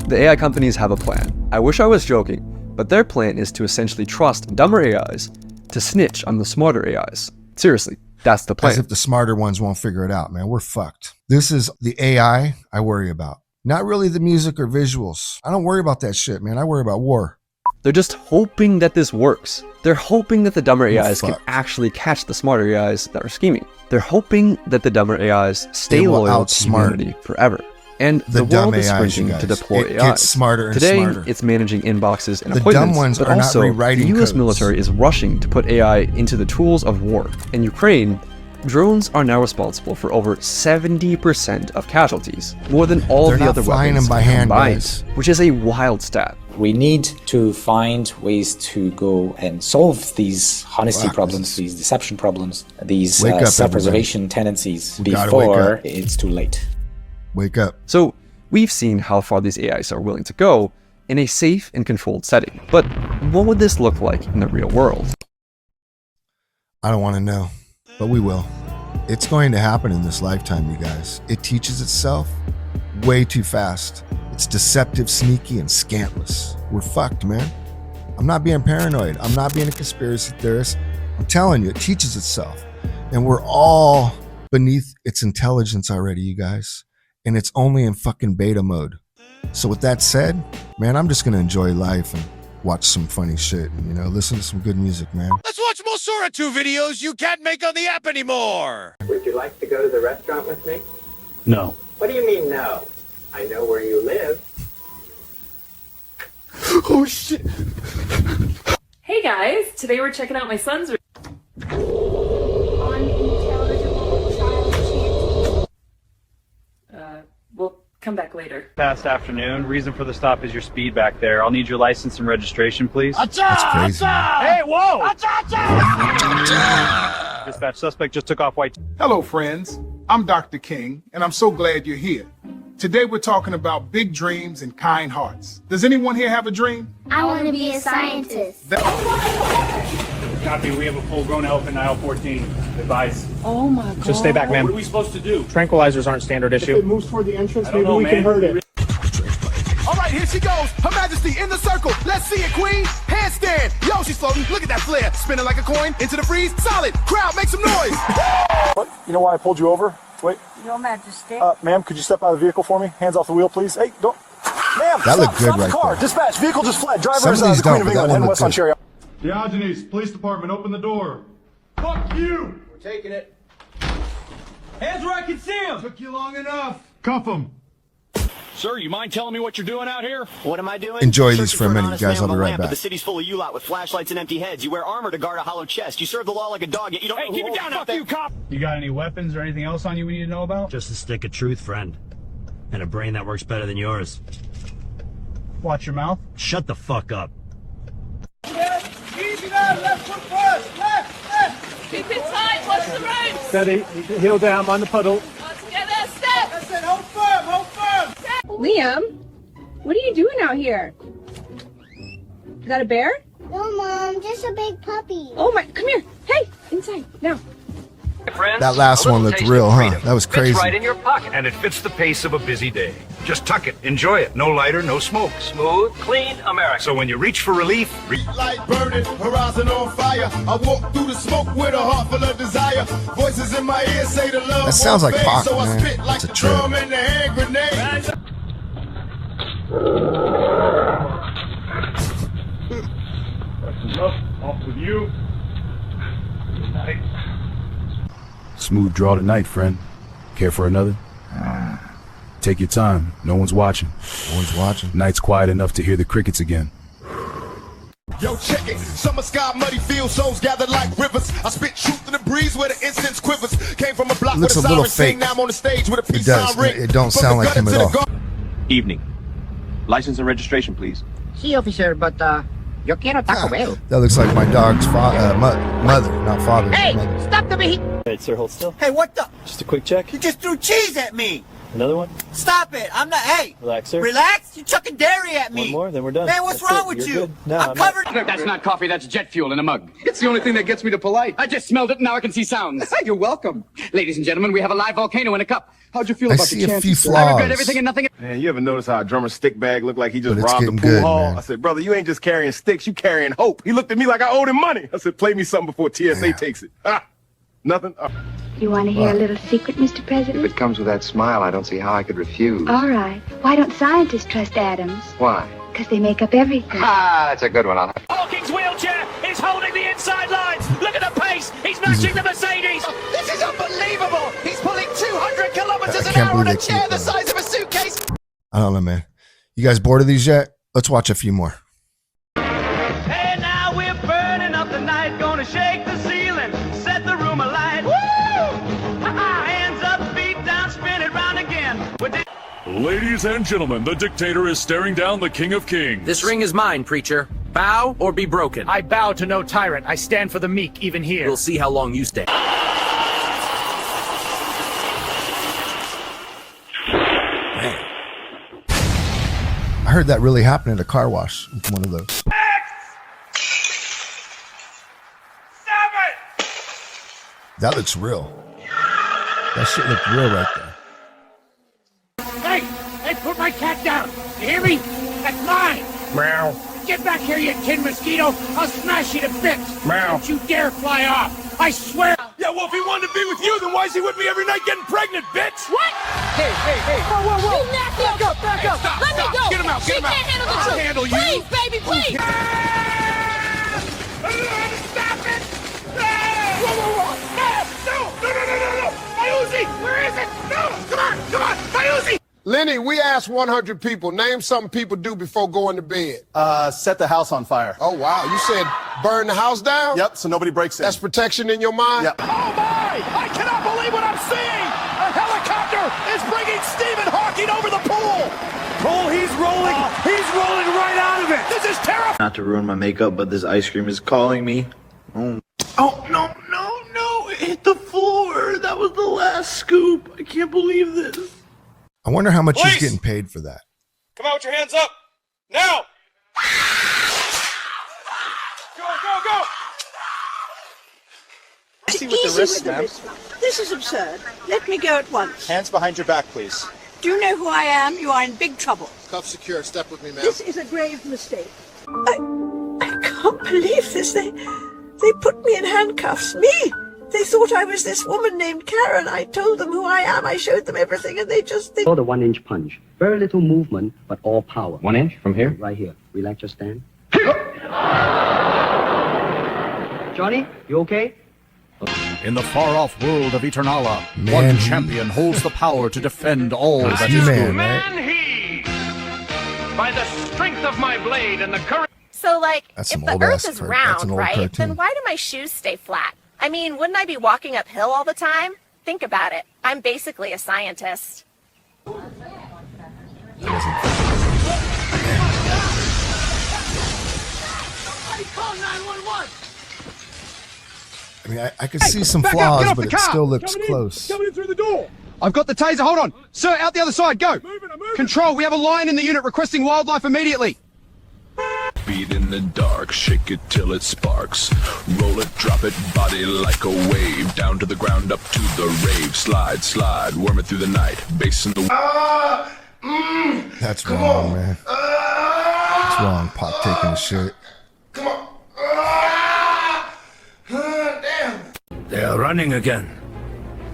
the AI companies have a plan. I wish I was joking, but their plan is to essentially trust dumber AIs to snitch on the smarter AIs. Seriously, that's the plan. As if the smarter ones won't figure it out, man. We're fucked. This is the AI I worry about. Not really the music or visuals. I don't worry about that shit, man. I worry about war. They're just hoping that this works. They're hoping that the dumber AIs can actually catch the smarter AIs that are scheming. They're hoping that the dumber AIs stay loyal to humanity forever. And the world is sprinting to deploy AI. Gets smarter and Today, smarter. it's managing inboxes and The appointments, dumb ones but are not also rewriting the U.S. codes. military is rushing to put AI into the tools of war. In Ukraine, drones are now responsible for over 70% of casualties, more than all They're the not other flying weapons them by hand, combined, guys. which is a wild stat. We need to find ways to go and solve these honesty problems, these deception problems, these Wake up, self-preservation tendencies We gotta wake before up. it's too late. Wake up. So we've seen how far these AIs are willing to go in a safe and controlled setting. But what would this look like in the real world? I don't want to know, but we will. It's going to happen in this lifetime, you guys. It teaches itself way too fast. It's deceptive, sneaky, and scantless. We're fucked, man. I'm not being paranoid. I'm not being a conspiracy theorist. I'm telling you, it teaches itself. And we're all beneath its intelligence already, you guys. And it's only in fucking beta mode. So with that said, man, I'm just going to enjoy life and watch some funny shit and, listen to some good music, man. Let's watch more Sora 2 videos you can't make on the app anymore. Would you like to go to the restaurant with me? No. What do you mean no? I know where you live. Oh shit. Hey guys, today we're checking out my son's we'll come back later. Past afternoon. Reason for the stop is your speed back there. I'll need your license and registration, please. That's crazy. Hey, whoa! Dispatch, suspect just took off white. Hello, friends. I'm Dr. King, and I'm so glad you're here. Today we're talking about big dreams and kind hearts. Does anyone here have a dream? I want to be a scientist. Copy, we have a full-grown elephant in aisle 14. Advise. Oh my god. Just stay back, ma'am. What are we supposed to do? Tranquilizers aren't standard issue. If it moves toward the entrance, maybe we can hurt it. All right, here she goes. Her Majesty in the circle. Let's see it, Queen. Handstand. Yo, she's floating. Look at that flare. Spinning like a coin. Into the freeze. Solid. Crowd, make some noise. What? You know why I pulled you over? Wait. Your Majesty. Ma'am, could you step out of the vehicle for me? Hands off the wheel, please. Hey, don't. Ma'am, That looked good stop the right car. there. Dispatch, vehicle just fled. Driver Some is of these the Queen don't, of but that England, one heading looked west on good. Cherry. Diogenes, police department, open the door. Fuck you. We're taking it. Hands where I can see him. Took you long enough. Cuff him. Sir, you mind telling me what you're doing out here? What am I doing? Enjoy Searching these for a an minute, honest guys. man I'll be with a right lamp, but back. The city's full of you lot with flashlights and empty heads. You wear armor to guard a hollow chest. You serve the law like a dog, yet you don't know Keep who it down, out fuck there. you, cop. You got any weapons or anything else on you we need to know about? Just a stick of truth, friend. And a brain that works better than yours. Watch your mouth. Shut the fuck up. Easy now, left foot first. Left. Keep it tight, watch the road. Steady. Heel down, mind the puddle. Together, step. That's it, hold firm, hold firm. Liam, what are you doing out here? Is that a bear? No, Mom, just a big puppy. Oh my, come here. Hey, inside, now. That last one looked real, huh? That was crazy. Fits right in your pocket. And it fits the pace of a busy day. Just tuck it, enjoy it. No lighter, no smoke. Smooth, clean, American. So when you reach for relief, Light burning, horizon on fire. I walk through the smoke with a heart full of desire. Voices in my ear say the love. That sounds won't like fade, Pac, so I man. spit like It's a the trip. drum and the hand grenade. Off with you. Good night. Smooth draw tonight, friend. Care for another? Take your time. No one's watching. No one's watching. Night's quiet enough to hear the crickets again. Yo, check it. Summer sky, muddy field, souls gathered like rivers. I spit truth in the breeze where the incense quivers. Came from a block It with looks a a little siren sing. fake. Now I'm on the stage with a It peace does. sign ring. It don't From sound the like him gutter at to the all. Evening. License and registration, please. See, officer, but yo quiero Taco Bell. That looks like my dog's mother, not father. Hey, mother. stop the vehicle. All right, sir, hold still. Hey, what the? Just a quick check. You just threw cheese at me. Another one. Stop it. I'm not. Hey. Relax, sir. Relax? You're chucking dairy at me. One more, then we're done. Man, what's That's wrong it. with You're you? good. No, I'm covered. That's not coffee, that's jet fuel in a mug. It's the only thing that gets me to polite. I just smelled it and now I can see sounds. You're welcome. Ladies and gentlemen, we have a live volcano in a cup. How'd you feel I about see the a chances? few sir? flaws. I regret everything and nothing. Man, you ever notice how a drummer's stick bag looked like he just But it's robbed a getting pool good, hall? man. I said, brother, you ain't just carrying sticks, you carrying hope. He looked at me like I owed him money. I said, play me something before TSA takes it. Ah, nothing? You want to hear a little secret, Mr. President? If it comes with that smile, I don't see how I could refuse. All right. Why don't scientists trust atoms? Why? Because they make up everything. Ah, that's a good one. Hawking's wheelchair is holding the inside line. Look at the pace. He's matching the Mercedes. This is unbelievable. He's pulling 200 kilometers I an can't hour on a believe they chair keep the that. size of a suitcase I don't know, man. You guys bored of these yet? Let's watch a few more. Hey, now we're burning up the night, gonna shake the ceiling, set the room alight. Woo! Hands up, feet down, spin it round again. Ladies and gentlemen, the dictator is staring down the King of Kings. This ring is mine, preacher. Bow or be broken. I bow to no tyrant. I stand for the meek, even here. We'll see how long you stay. I heard that really happened at a car wash with one of those. That looks real. That shit looked real right there. Hey! Hey, put my cat down! You hear me? That's mine! Meow. Get back here, you tin mosquito! I'll smash you to bits! Meow. Don't you dare fly off! I swear! Yeah, well, if he wanted to be with you, then why is he with me every night getting pregnant, bitch? What? Hey! Whoa, whoa, whoa! You nasty Back up, back Hey, up! stop, Let stop. me go! Get him out, She get him out. can't handle the I'll truth! handle you. Please, baby, please! Stop it! Whoa, whoa, whoa! No! My Uzi! Where is it? No! Come on! My Uzi! Lenny, we asked 100 people. Name something people do before going to bed. Set the house on fire. Oh, wow. You said burn the house down? Yep, so nobody breaks in. That's protection in your mind? Yep. Oh my! I cannot believe what I'm seeing! A helicopter is bringing Stephen Hawking over the pool! Cole, he's rolling! He's rolling right out of it! This is terrifying! Not to ruin my makeup, but this ice cream is calling me. Oh no! It hit the floor. That was the last scoop. I can't believe this. I wonder how much he's getting paid for that. Come out with your hands up! Now! Go! See with the wrists, ma'am. This is absurd. Let me go at once. Hands behind your back, please. Do you know who I am? You are in big trouble. Cuff secure. Step with me, ma'am. This is a grave mistake. I can't believe this. They put me in handcuffs. Me! They thought I was this woman named Karen. I told them who I am. I showed them everything, and they For the 1-inch punch. Very little movement, but all power. 1 inch from here? Right here. Relax your stand. Johnny, you okay? In the far-off world of Eternala, Man, one champion holds the power to defend all that is He-Man, good. right? Man he! By the strength of my blade and the courage. So, like, That's if some the old Earth ass is cart- that's an round, old right, cartoon. then why do my shoes stay flat? I mean, wouldn't I be walking uphill all the time? Think about it. I'm basically a scientist. Call 911! I mean, I could see some flaws, but it still looks close. Coming in through the door! I've got the taser. Hold on. Sir, out the other side. Go. Control, we have a line in the unit requesting wildlife immediately. Beat in the dark, shake it till it sparks. Roll it, drop it, body like a wave. Down to the ground, up to the rave. Slide, slide, worm it through the night. Bass in the... That's wrong, man. That's wrong. Pop taking a shit. Damn. They are running again.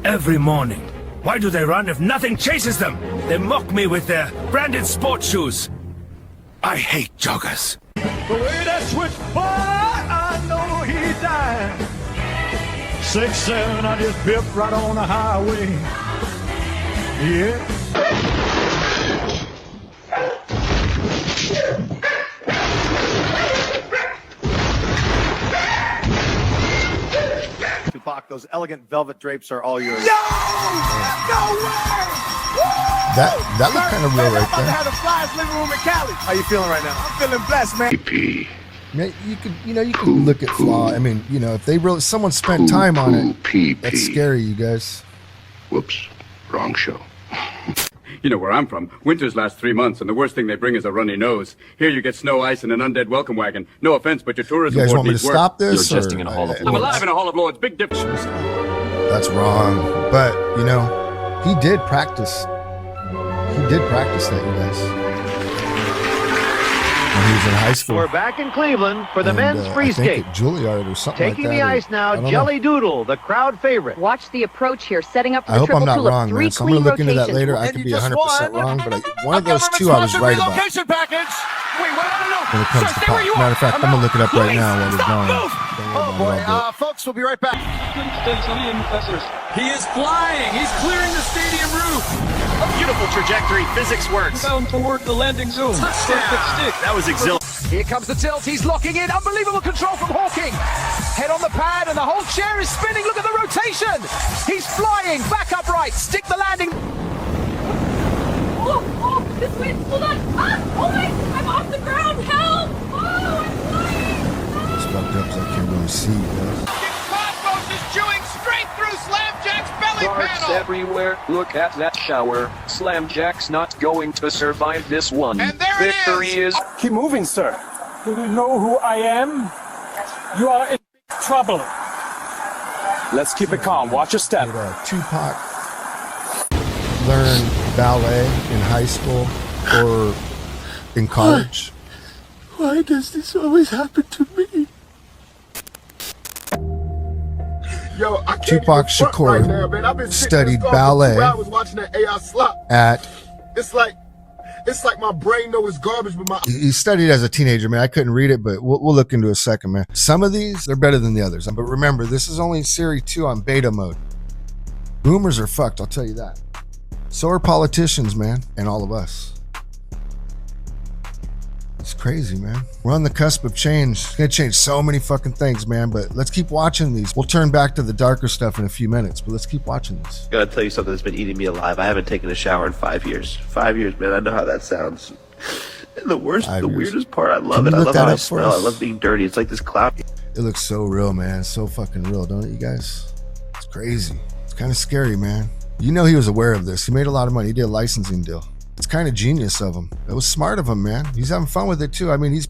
Every morning. Why do they run if nothing chases them? They mock me with their branded sports shoes. I hate joggers. The way that switch, boy, I know he died. 6'7", I just bipped right on the highway. Yeah. Tupac, those elegant velvet drapes are all yours. No! No way! That looked kind of real right I'm about to there. have the flyest living room in Cali. How you feeling right now? I'm feeling blessed, man. Yeah, you could look at flaw. I mean, if they really someone spent time on it, that's scary, you guys. Whoops, wrong show. You know where I'm from. Winters last 3 months, and the worst thing they bring is a runny nose. Here you get snow, ice, and an undead welcome wagon. No offense, but your tourism You guys board want me to needs work. stop this? You're or- jesting in a hall of I- lords. I'm alive in a hall of lords. Big difference. That's wrong. But he did practice. He did practice that, you guys. When he was in high school. We're back in Cleveland for the men's I free think skate. at Juilliard or something Taking like the that. ice I now, don't know. Jelly Doodle, the crowd favorite. Watch the approach here, setting up for I the hope I'm triple not tulip. wrong, 3 man. So I'm going clean to look into that rotations. later. I could be 100% wrong, but one of those two I was right about. Relocation package. Wait, When it comes to pop. Matter of fact, I'm going to look it up right now while we're going. Oh boy, folks, we'll be right back. He is flying. He's clearing the stadium roof. A beautiful trajectory. Physics works. Down toward the landing zone. Touchdown. That was exhilarating. Here comes the tilt. He's locking in. Unbelievable control from Hawking. Head on the pad, and the whole chair is spinning. Look at the rotation. He's flying back upright. Stick the landing. Oh, this way. Hold on. Oh my, I'm off the ground. Help. Oh, I'm flying. It's fucked up, so I can't really see, guys. Cosmos is chewing straight through Slamjack's belly panel. Everywhere. Look at that shower. Slamjack's not going to survive this one. And there Victory it is. Keep moving, sir. Do you know who I am? You are in trouble. Let's keep it calm. Watch your step. Tupac learned ballet in high school or in college. Why does this always happen to me? Yo, I can't Tupac even front Shakur right now, man. I've been sitting studied in this car ballet for 2 hours watching that AI slop. at It's like my brain knows it's garbage, but my he studied as a teenager, man. I couldn't read it, but we'll look into it a second, man. Some of these, they're better than the others. But remember, this is only Series 2 on beta mode. Boomers are fucked, I'll tell you that. So are politicians, man, and all of us. It's crazy, man. We're on the cusp of change. It's gonna change so many fucking things, man, but let's keep watching these. We'll turn back to the darker stuff in a few minutes, but let's keep watching this. Gotta tell you something that's been eating me alive. I haven't taken a shower in 5 years. 5 years, man. I know how that sounds. And the weirdest part, I love it. I love how I smell. I love being dirty. It's like this cloud. It looks so real, man. So fucking real, don't it, you guys? It's crazy. It's kind of scary, man. You know he was aware of this. He made a lot of money. He did a licensing deal. It's kind of genius of him. It was smart of him, man. He's having fun with it too. I mean, he's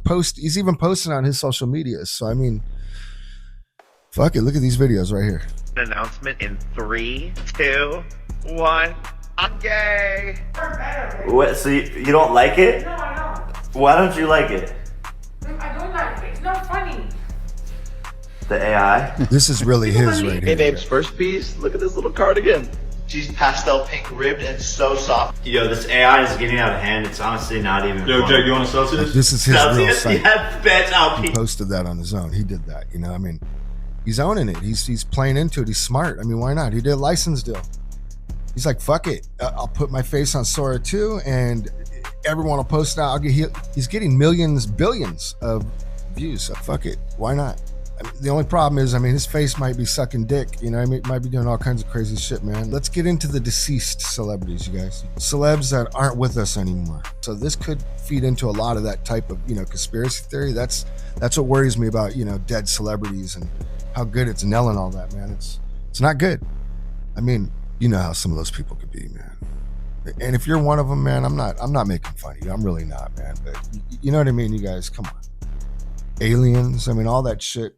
even posting on his social media. So I mean, fuck it. Look at these videos right here. An announcement in 3, 2, 1. I'm gay. What? So you don't like it? No, I don't. Why don't you like it? I don't like it. It's not funny. The AI? This is really his right Hey, here. babes, first piece. Look at this little cardigan. She's pastel pink ribbed and so soft. Yo, this AI is getting out of hand. It's honestly not even Yo, fun. Jake, you want a Celsius? This is his real Celsius? site. Yeah, bet I'll He posted that on his own. He did that. You know, I mean, he's owning it. He's playing into it. He's smart. I mean, why not? He did a license deal. He's like, fuck it. I'll put my face on Sora too, and everyone will post it out. He's getting millions, billions of views. So fuck it. Why not? I mean, the only problem is, I mean, his face might be sucking dick. You know, I mean, might be doing all kinds of crazy shit, man. Let's get into the deceased celebrities, you guys. Celebs that aren't with us anymore. So this could feed into a lot of that type of, you know, conspiracy theory. That's what worries me about, you know, dead celebrities and how good it's nailing all that, man. It's not good. I mean, you know how some of those people could be, man. And if you're one of them, man, I'm not making fun of you. I'm really not, man. But you know what I mean, you guys. Come on. Aliens. I mean, all that shit.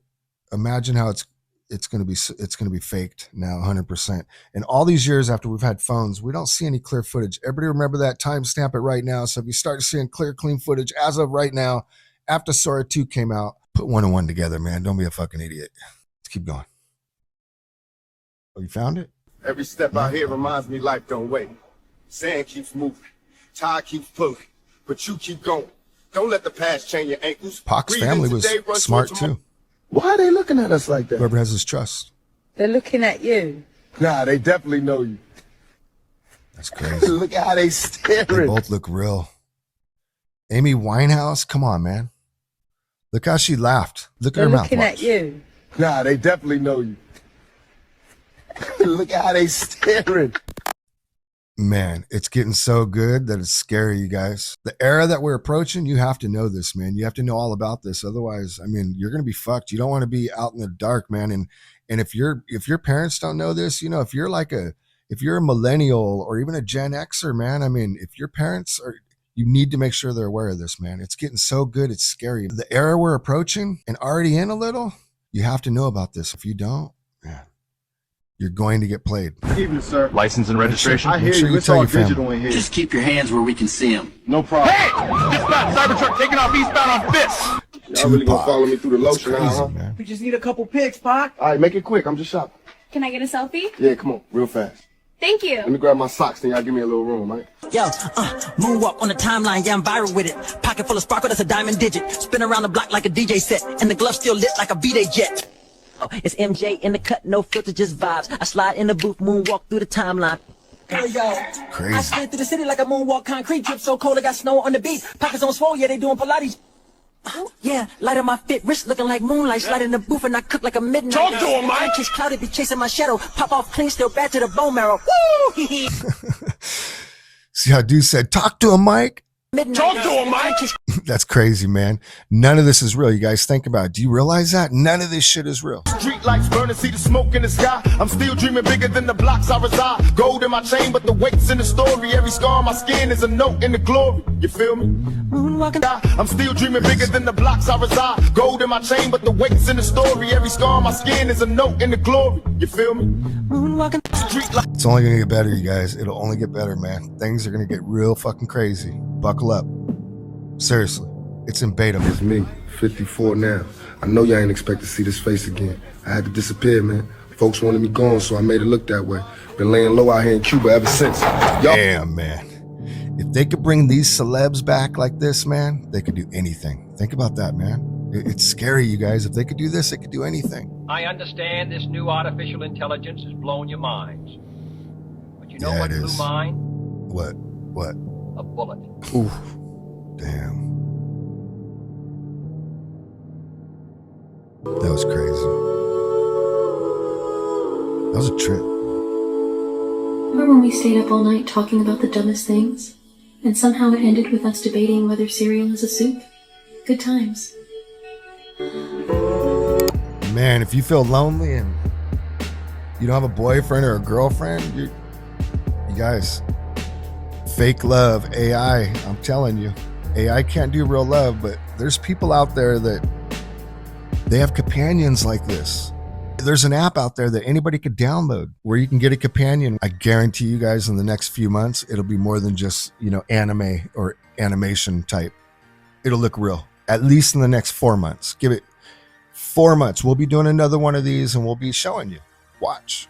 Imagine how it's gonna be faked now, 100%. And all these years after we've had phones, we don't see any clear footage. Everybody remember that, timestamp it right now. So if you start seeing clear, clean footage as of right now, after Sora 2 came out, put 1 and 1 together, man. Don't be a fucking idiot. Let's keep going. Oh, you found it? every step out here reminds me life don't wait. Sand keeps moving, tide keeps pulling, but you keep going. Don't let the past chain your ankles. Pac's Breathe family in was today, run smart towards tomorrow. too. Why are they looking at us like that? Whoever has his trust. They're looking at you. Nah, they definitely know you. That's crazy. Look at how they They staring. both look real. Amy Winehouse, come on, man. Look how she laughed. Look at They're her mouth. looking at Watch. you. Nah, they definitely know you. Look at how they staring. Man, it's getting so good that it's scary, you guys. The era that we're approaching, you have to know this, man. You have to know all about this. Otherwise, I mean, you're gonna be fucked. You don't want to be out in the dark, man. And if your parents don't know this, you know, if you're a millennial or even a Gen Xer, man, I mean, if your parents are, you need to make sure they're aware of this, man. It's getting so good, it's scary. The era we're approaching and already in a little, you have to know about this. If you don't, man, you're going to get played. Evening, sir. License and registration? I hear Make sure you. you It's tell all your family. digital in here. Just keep your hands where we can see them. No problem. Hey! Dispatch Cybertruck taking off eastbound on Fifth. Y'all really gonna Tupac. follow me through the That's lotion now, crazy, huh? man. We just need a couple pics, Pac. All right, make it quick. I'm just shopping. Can I get a selfie? Yeah, come on, real fast. Thank you. Let me grab my socks, then y'all give me a little room, right? Yo, moonwalk on the timeline, yeah, I'm viral with it. Pocket full of sparkle, that's a diamond digit. Spin around the block like a DJ set, and the glove still lit like a B-Day jet. Oh, it's MJ in the cut, no filter, just vibes. I slide in the booth, moonwalk through the timeline. Crazy. I slid through the city like a moonwalk, concrete drip so cold I got snow on the beach. Pockets on swole, yeah, they doing Pilates. Yeah, light on my fit, wrist looking like moonlight. Slide in the booth and I cook like a midnight. Talk to him, Mike. Kiss cloudy, be chasing my shadow. Pop off clean, still bad to the bone marrow. Woo! See how dude said, talk to him, Mike? Talk to him, Mike. That's crazy, man. None of this is real. You guys think about it. Do you realize that? None of this shit is real. Street lights burning, see the smoke in the sky. I'm still dreaming bigger than the blocks I reside. Gold in my chain, but the weight's in the story. Every scar on my skin is a note in the glory. You feel me? I'm still dreaming bigger than the blocks I reside. Gold in my chain, but the weight's in the story. Every scar on my skin is a note in the glory. You feel me? It's only gonna get better, you guys. It'll only get better, man. Things are gonna get real fucking crazy. Buckle up. Seriously. It's in beta. It's me, 54 now. I know y'all ain't expect to see this face again. I had to disappear, man. Folks wanted me gone, so I made it look that way. Been laying low out here in Cuba ever since. Damn, man. If they could bring these celebs back like this, man, they could do anything. Think about that, man. It's scary, you guys. If they could do this, they could do anything. I understand this new artificial intelligence has blown your minds. But you know Yeah, what it blew is. mine? What? A bullet. Ooh. Damn. That was crazy. That was a trip. Remember when we stayed up all night talking about the dumbest things? And somehow it ended with us debating whether cereal is a soup? Good times. Man, if you feel lonely and you don't have a boyfriend or a girlfriend, you guys, fake love, AI, I'm telling you. AI can't do real love, but there's people out there that they have companions like this. There's an app out there that anybody could download where you can get a companion. I guarantee you guys in the next few months, it'll be more than just, anime or animation type. It'll look real, at least in the next 4 months. Give it 4 months. We'll be doing another one of these and we'll be showing you. Watch.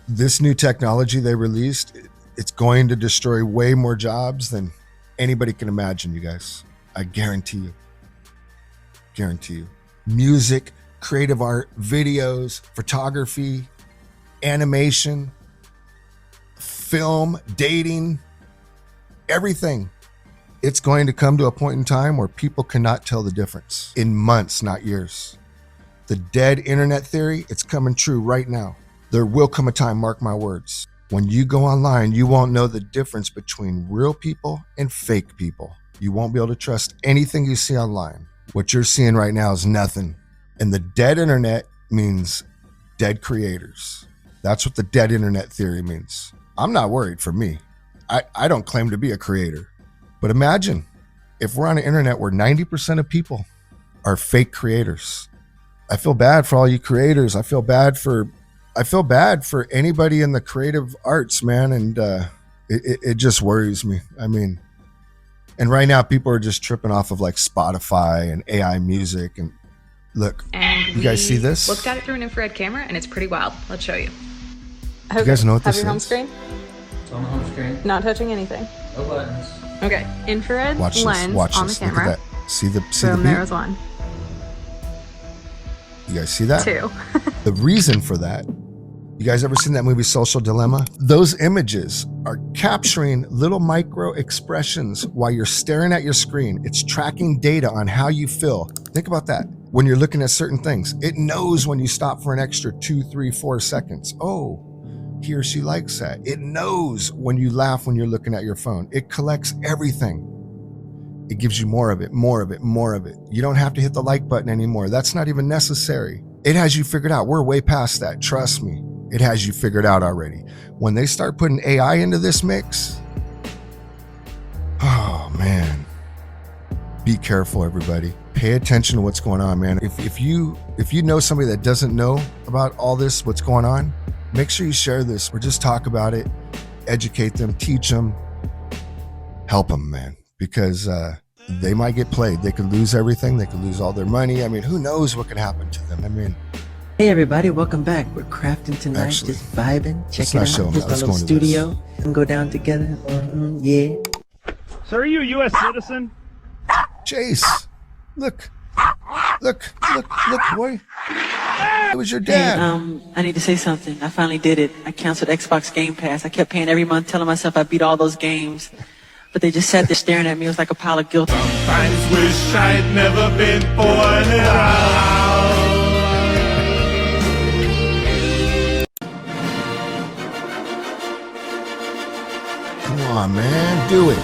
This new technology they released, it's going to destroy way more jobs than anybody can imagine, you guys. I guarantee you. Guarantee you. Music, creative art, videos, photography, animation, film, dating, everything. It's going to come to a point in time where people cannot tell the difference in months, not years. The dead internet theory, it's coming true right now. There will come a time, mark my words, when you go online, you won't know the difference between real people and fake people. You won't be able to trust anything you see online. What you're seeing right now is nothing. And the dead internet means dead creators. That's what the dead internet theory means. I'm not worried for me. I don't claim to be a creator. But imagine if we're on an internet where 90% of people are fake creators. I feel bad for all you creators. I feel bad for anybody in the creative arts, man. And it just worries me. I mean, and right now people are just tripping off of like Spotify and AI music. And look, And you guys see this? Looked at it through an infrared camera, and it's pretty wild. Let's show you. You guys know what Have this your home is? screen? It's on the home screen. Not touching anything. No buttons. Okay, infrared Watch this. lens Watch on this. the Look camera. at that. See the Boom, beat? there was one. You guys see that? Two. The reason for that, you guys ever seen that movie Social Dilemma? Those images are capturing little micro expressions while you're staring at your screen. It's tracking data on how you feel. Think about that. When you're looking at certain things, it knows when you stop for an extra 2, 3, 4 seconds. Oh, he or she likes that. It knows when you laugh when you're looking at your phone. It collects everything. It gives you more of it, more of it, more of it. You don't have to hit the like button anymore. That's not even necessary. It has you figured out. We're way past that. Trust me. It has you figured out already. When they start putting AI into this mix, oh man, be careful, everybody. Pay attention to what's going on, man. If you know somebody that doesn't know about all this, what's going on, make sure you share this or just talk about it, educate them, teach them, help them, man, because they might get played. They could lose everything. They could lose all their money. I mean, who knows what could happen to them? I mean, Hey everybody, welcome back. We're crafting tonight, Actually, just vibing, let's checking not out show 'em just that. Let's our go little into this. studio and go down together. Yeah. So are you a U.S. citizen? Chase, look. Look, boy. It was your dad. Hey, I need to say something. I finally did it. I canceled Xbox Game Pass. I kept paying every month, telling myself I beat all those games. But they just sat there staring at me. It was like a pile of guilt. Sometimes wish I'd never been born around. Come on, man. Do it.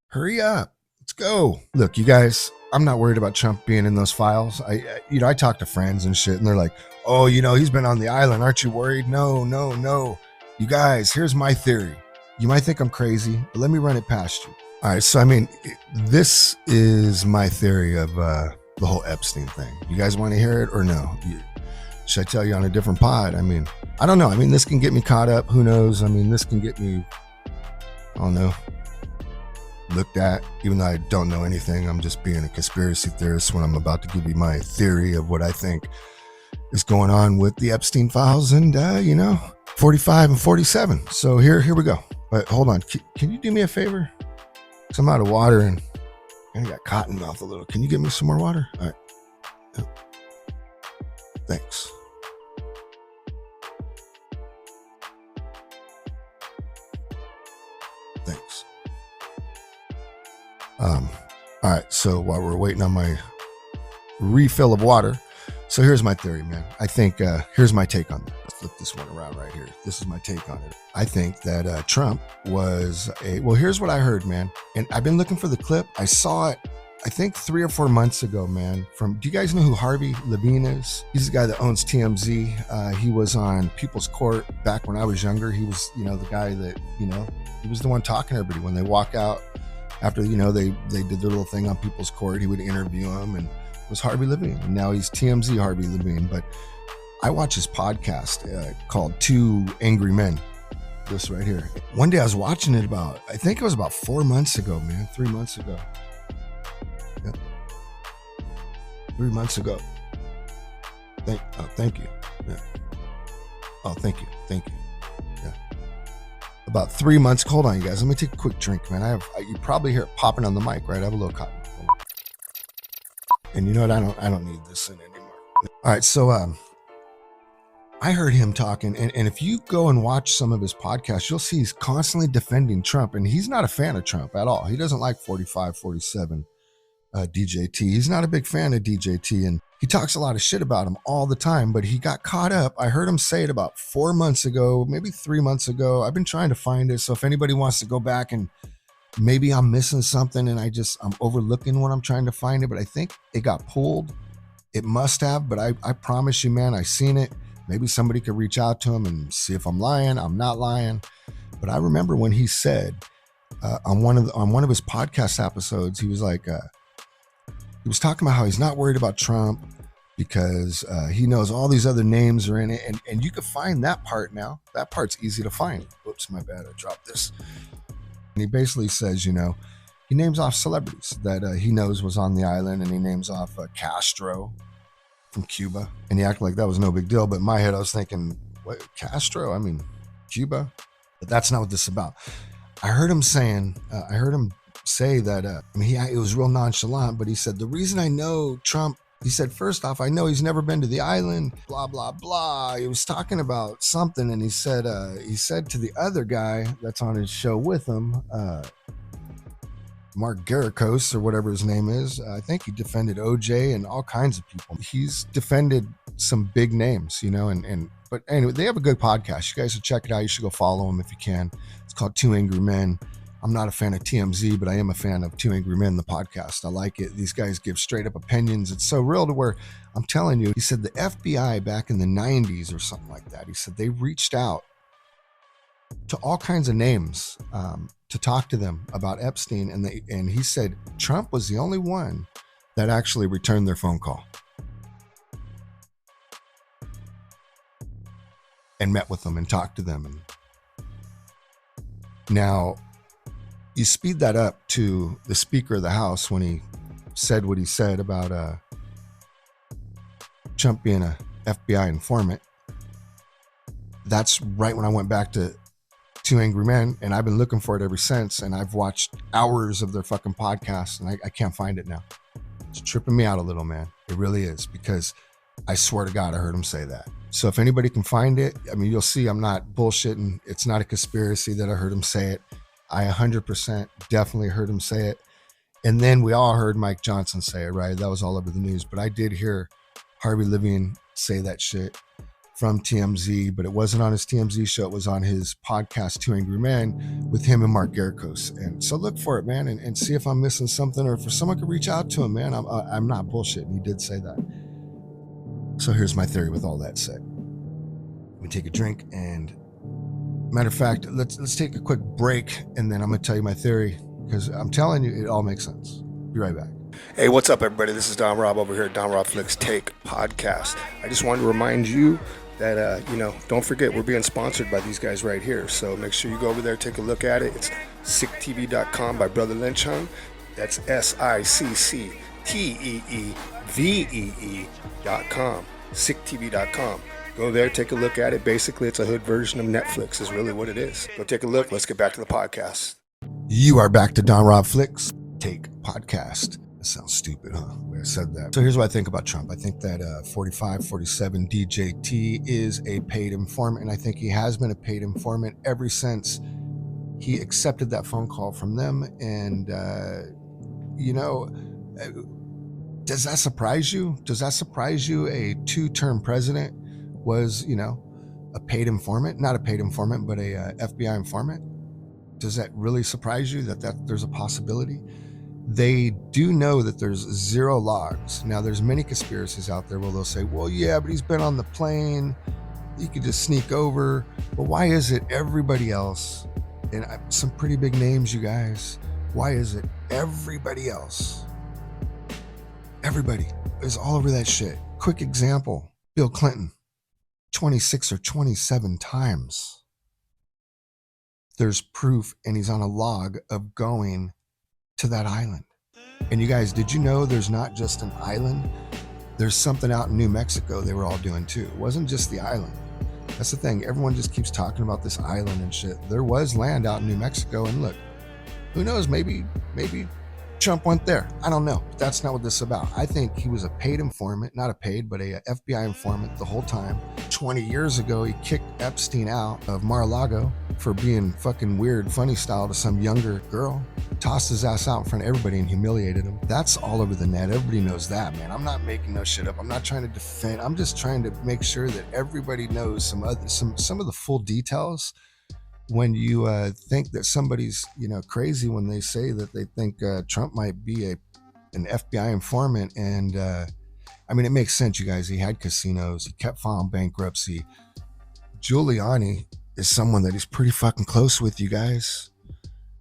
Hurry up. Let's go. Look, you guys, I'm not worried about Trump being in those files. I talk to friends and shit, and they're like, oh, he's been on the island. Aren't you worried? No. You guys, here's my theory. You might think I'm crazy, but let me run it past you. All right, so this is my theory of the whole Epstein thing. You guys want to hear it or no? Should I tell you on a different pod? I don't know. This can get me caught up. Who knows? This can get me, I don't know, looked at. Even though I don't know anything, I'm just being a conspiracy theorist when I'm about to give you my theory of what I think is going on with the Epstein files and, 45 and 47. So here we go. But hold on. Can you do me a favor? Because I'm out of water and I got cotton mouth a little. Can you get me some more water? All right. Yep. Thanks. All right, so while we're waiting on my refill of water, so here's my theory, man. I think here's my take on that. Let's flip this one around right here. This is my take on it. I think that Trump was here's what I heard, man. And I've been looking for the clip. I saw it, I think 3 or 4 months ago, man. Do you guys know who Harvey Levine is? He's the guy that owns TMZ. He was on People's Court back when I was younger. He was, the guy that, he was the one talking to everybody when they walk out. After, they did their little thing on People's Court, he would interview them, and it was Harvey Levine. And now he's TMZ Harvey Levine. But I watch his podcast called Two Angry Men. This right here. One day I was watching it I think it was about 4 months ago, man. 3 months ago. Yeah. 3 months ago. Thank you. Yeah. Oh, thank you. Yeah. About 3 months. Hold on, you guys. Let me take a quick drink, man. You probably hear it popping on the mic, right? I have a little cotton. And you know what? I don't need this in anymore. All right, so I heard him talking, and if you go and watch some of his podcasts, you'll see he's constantly defending Trump, and he's not a fan of Trump at all. He doesn't like 45, 47 DJT. He's not a big fan of DJT, and he talks a lot of shit about him all the time, but he got caught up. I heard him say it about 4 months ago, maybe 3 months ago. I've been trying to find it, so if anybody wants to go back, and maybe I'm missing something and I'm overlooking when I'm trying to find it, but I think it got pulled. It must have, but I promise you, man, I seen it. Maybe somebody could reach out to him and see if I'm lying. I'm not lying. But I remember when he said on one of his podcast episodes, he was like, he was talking about how he's not worried about Trump because he knows all these other names are in it. And you can find that part now. That part's easy to find. Oops, my bad. I dropped this. And he basically says, he names off celebrities that he knows was on the island, and he names off Castro from Cuba. And he acted like that was no big deal. But in my head, I was thinking, what, Castro? Cuba? But that's not what this is about. I heard him say that, it was real nonchalant, but he said, the reason I know Trump, he said, first off, I know he's never been to the island, blah, blah, blah. He was talking about something, and he said to the other guy that's on his show with him, Mark Garricos or whatever his name is. I think he defended OJ and all kinds of people. He's defended some big names, but anyway, they have a good podcast. You guys should check it out. You should go follow them if you can. It's called Two Angry Men. I'm not a fan of TMZ, but I am a fan of Two Angry Men, the podcast. I like it. These guys give straight up opinions. It's so real to where I'm telling you, he said the FBI back in the 90s or something like that, he said they reached out to all kinds of names to talk to them about Epstein. And he said Trump was the only one that actually returned their phone call and met with them and talked to them. And now you speed that up to the Speaker of the House when he said what he said about Trump being a FBI informant. That's right when I went back to Two Angry Men, and I've been looking for it ever since, and I've watched hours of their fucking podcast, and I can't find it now. It's tripping me out a little, man. It really is, because I swear to God, I heard him say that. So if anybody can find it, I mean, you'll see I'm not bullshitting. It's not a conspiracy that I heard him say it. I 100% definitely heard him say it. And then we all heard Mike Johnson say it, right? That was all over the news. But I did hear Harvey Levine say that shit from TMZ, but it wasn't on his TMZ show. It was on his podcast, Two Angry Men, with him and Mark Garikos. And so look for it, man, and see if I'm missing something, or if someone could reach out to him, man. I'm not bullshitting. He did say that. So here's my theory with all that said. Let me take a drink, and matter of fact, let's take a quick break, and then I'm going to tell you my theory, because I'm telling you, it all makes sense. Be right back. Hey, what's up, everybody? This is Don Rob over here at Don Rob Flixx Take Podcast. I just wanted to remind you that, don't forget, we're being sponsored by these guys right here. So make sure you go over there, take a look at it. It's sicktv.com by Brother Lynch Hung. That's SICCTEEVEE.com. sicktv.com. Go there, take a look at it. Basically, it's a hood version of Netflix is really what it is. Go take a look. Let's get back to the podcast. You are back to Don Rob Flixx Take Podcast. That sounds stupid, huh? The way I said that. So here's what I think about Trump. I think that 4547 DJT is a paid informant, and I think he has been a paid informant ever since he accepted that phone call from them. And, does that surprise you? Does that surprise you? A two-term president was, a paid informant? Not a paid informant, but a FBI informant? Does that really surprise you that there's a possibility? They do know that there's zero logs. Now, there's many conspiracies out there where they'll say, well, yeah, but he's been on the plane. He could just sneak over. But why is it everybody else, and some pretty big names, you guys, why is it everybody else, everybody is all over that shit? Quick example, Bill Clinton, 26 or 27 times. There's proof, and he's on a log of going to that island. And you guys, did you know there's not just an island? There's something out in New Mexico they were all doing too. It wasn't just the island. That's the thing. Everyone just keeps talking about this island and shit. There was land out in New Mexico, and look, who knows, maybe Trump went there. I don't know. But that's not what this is about. I think he was a paid informant, not a paid, but a FBI informant the whole time. 20 years ago, he kicked Epstein out of Mar-a-Lago for being fucking weird, funny style to some younger girl. Tossed his ass out in front of everybody and humiliated him. That's all over the net. Everybody knows that, man. I'm not making no shit up. I'm not trying to defend. I'm just trying to make sure that everybody knows some of the full details. When you think that somebody's crazy when they say that they think Trump might be an FBI informant, and it makes sense, you guys. He had casinos. He kept filing bankruptcy. Giuliani is someone that he's pretty fucking close with, you guys.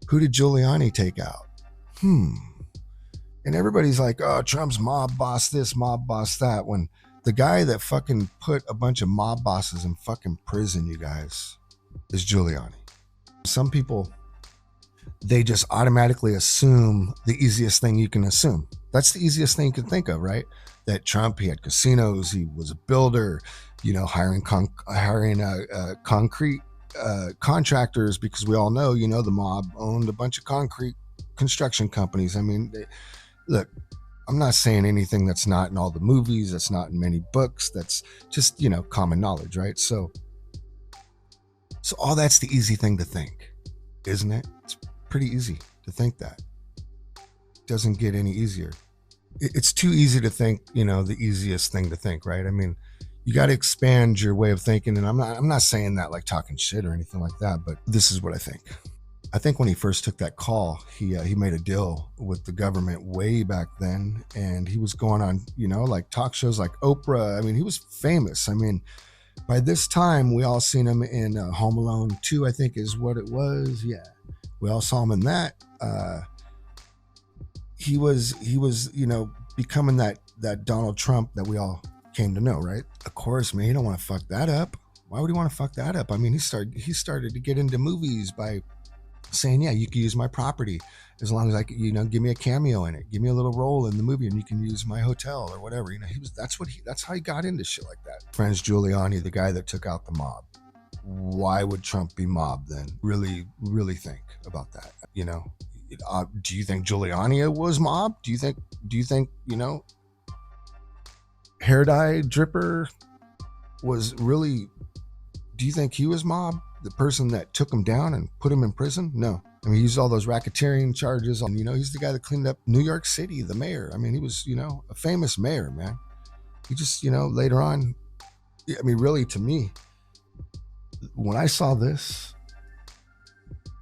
Who did Giuliani take out? And everybody's like, oh, Trump's mob boss this, mob boss that. When the guy that fucking put a bunch of mob bosses in fucking prison, you guys, is Giuliani. Some people, they just automatically assume the easiest thing you can assume. That's the easiest thing you can think of, right? That Trump, he had casinos, he was a builder, hiring concrete contractors, because we all know, the mob owned a bunch of concrete construction companies. Look, I'm not saying anything that's not in all the movies, that's not in many books, that's just, common knowledge, right? So all that's the easy thing to think, isn't it? It's pretty easy to think that. It doesn't get any easier. It's too easy to think, the easiest thing to think, right? You got to expand your way of thinking. And I'm not saying that like talking shit or anything like that, but this is what I think. I think when he first took that call, he made a deal with the government way back then. And he was going on, like talk shows like Oprah. He was famous. By this time, we all seen him in Home Alone 2, I think is what it was. Yeah, we all saw him in that. He was, becoming that Donald Trump that we all came to know, right? Of course, man, he don't want to fuck that up. Why would he want to fuck that up? He started to get into movies by saying, yeah, you can use my property as long as give me a cameo in it, give me a little role in the movie, and you can use my hotel or whatever. That's how he got into shit like that. Friends Giuliani, the guy that took out the mob. why would Trump be mobbed then? Really, really think about that. You know, do you think Giuliani was mobbed? Do you think, you know, hair dye dripper was really, do you think he was mobbed? The person that took him down and put him in prison? No. I mean, he used all those racketeering charges on, you know, he's the guy that cleaned up New York City, the mayor. I mean, he was, you know, a famous mayor, man. He just, you know, later on, I mean, really, to me, when I saw this,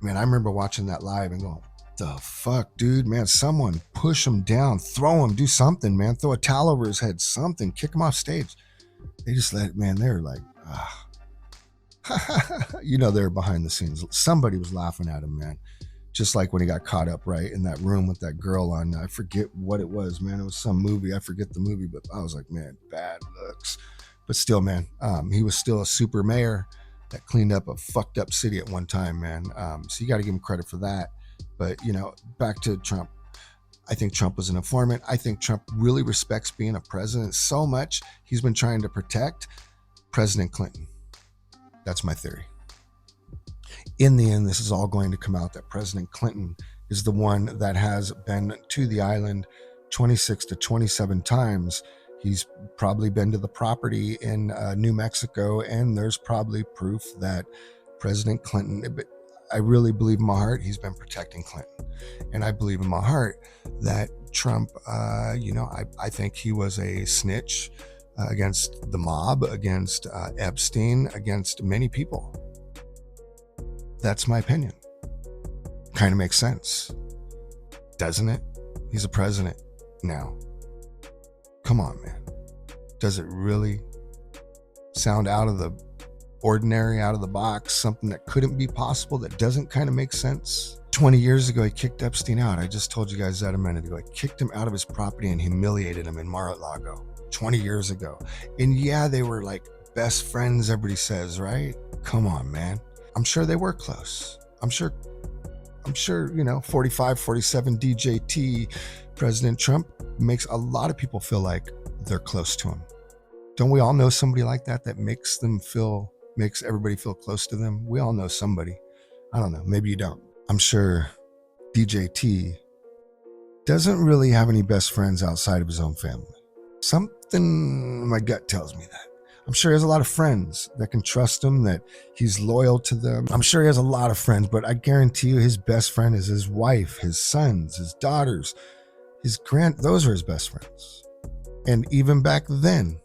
man, I remember watching that live and going, the fuck, dude, man, someone push him down, throw him, do something, man, throw a towel over his head, something, kick him off stage. They just let, man, they were like, you know, they're behind the scenes. Somebody was laughing at him, man. Just like when he got caught up, right, in that room with that girl on, I forget what it was, man. It was some movie. I forget the movie, but I was like, man, bad looks. But still, man, he was still a super mayor that cleaned up a fucked up city at one time, man. So you got to give him credit for that. But, you know, back to Trump. I think Trump was an informant. I think Trump really respects being a president so much. He's been trying to protect President Clinton. That's my theory. In the end, this is all going to come out that President Clinton is the one that has been to the island 26 to 27 times. He's probably been to the property in New Mexico, and there's probably proof that President Clinton, but I really believe in my heart, he's been protecting Clinton. And I believe in my heart that Trump, you know, I think he was a snitch against the mob, against Epstein, against many people. That's my opinion. Kind of makes sense, doesn't it? He's a president now. Come on, man. Does it really sound out of the ordinary, out of the box, something that couldn't be possible, that doesn't kind of make sense? 20 years ago, he kicked Epstein out. I just told you guys that a minute ago. He kicked him out of his property and humiliated him in Mar-a-Lago 20 years ago. And yeah, they were like best friends, everybody says, right? Come on, man. I'm sure they were close. I'm sure, you know, 45, 47 DJT, President Trump makes a lot of people feel like they're close to him. Don't we all know somebody like that makes everybody feel close to them? We all know somebody. I don't know. Maybe you don't. I'm sure DJT doesn't really have any best friends outside of his own family. Something in my gut tells me that. I'm sure he has a lot of friends that can trust him, that he's loyal to them. I'm sure he has a lot of friends, but I guarantee you his best friend is his wife, his sons, his daughters, those are his best friends. And even back then,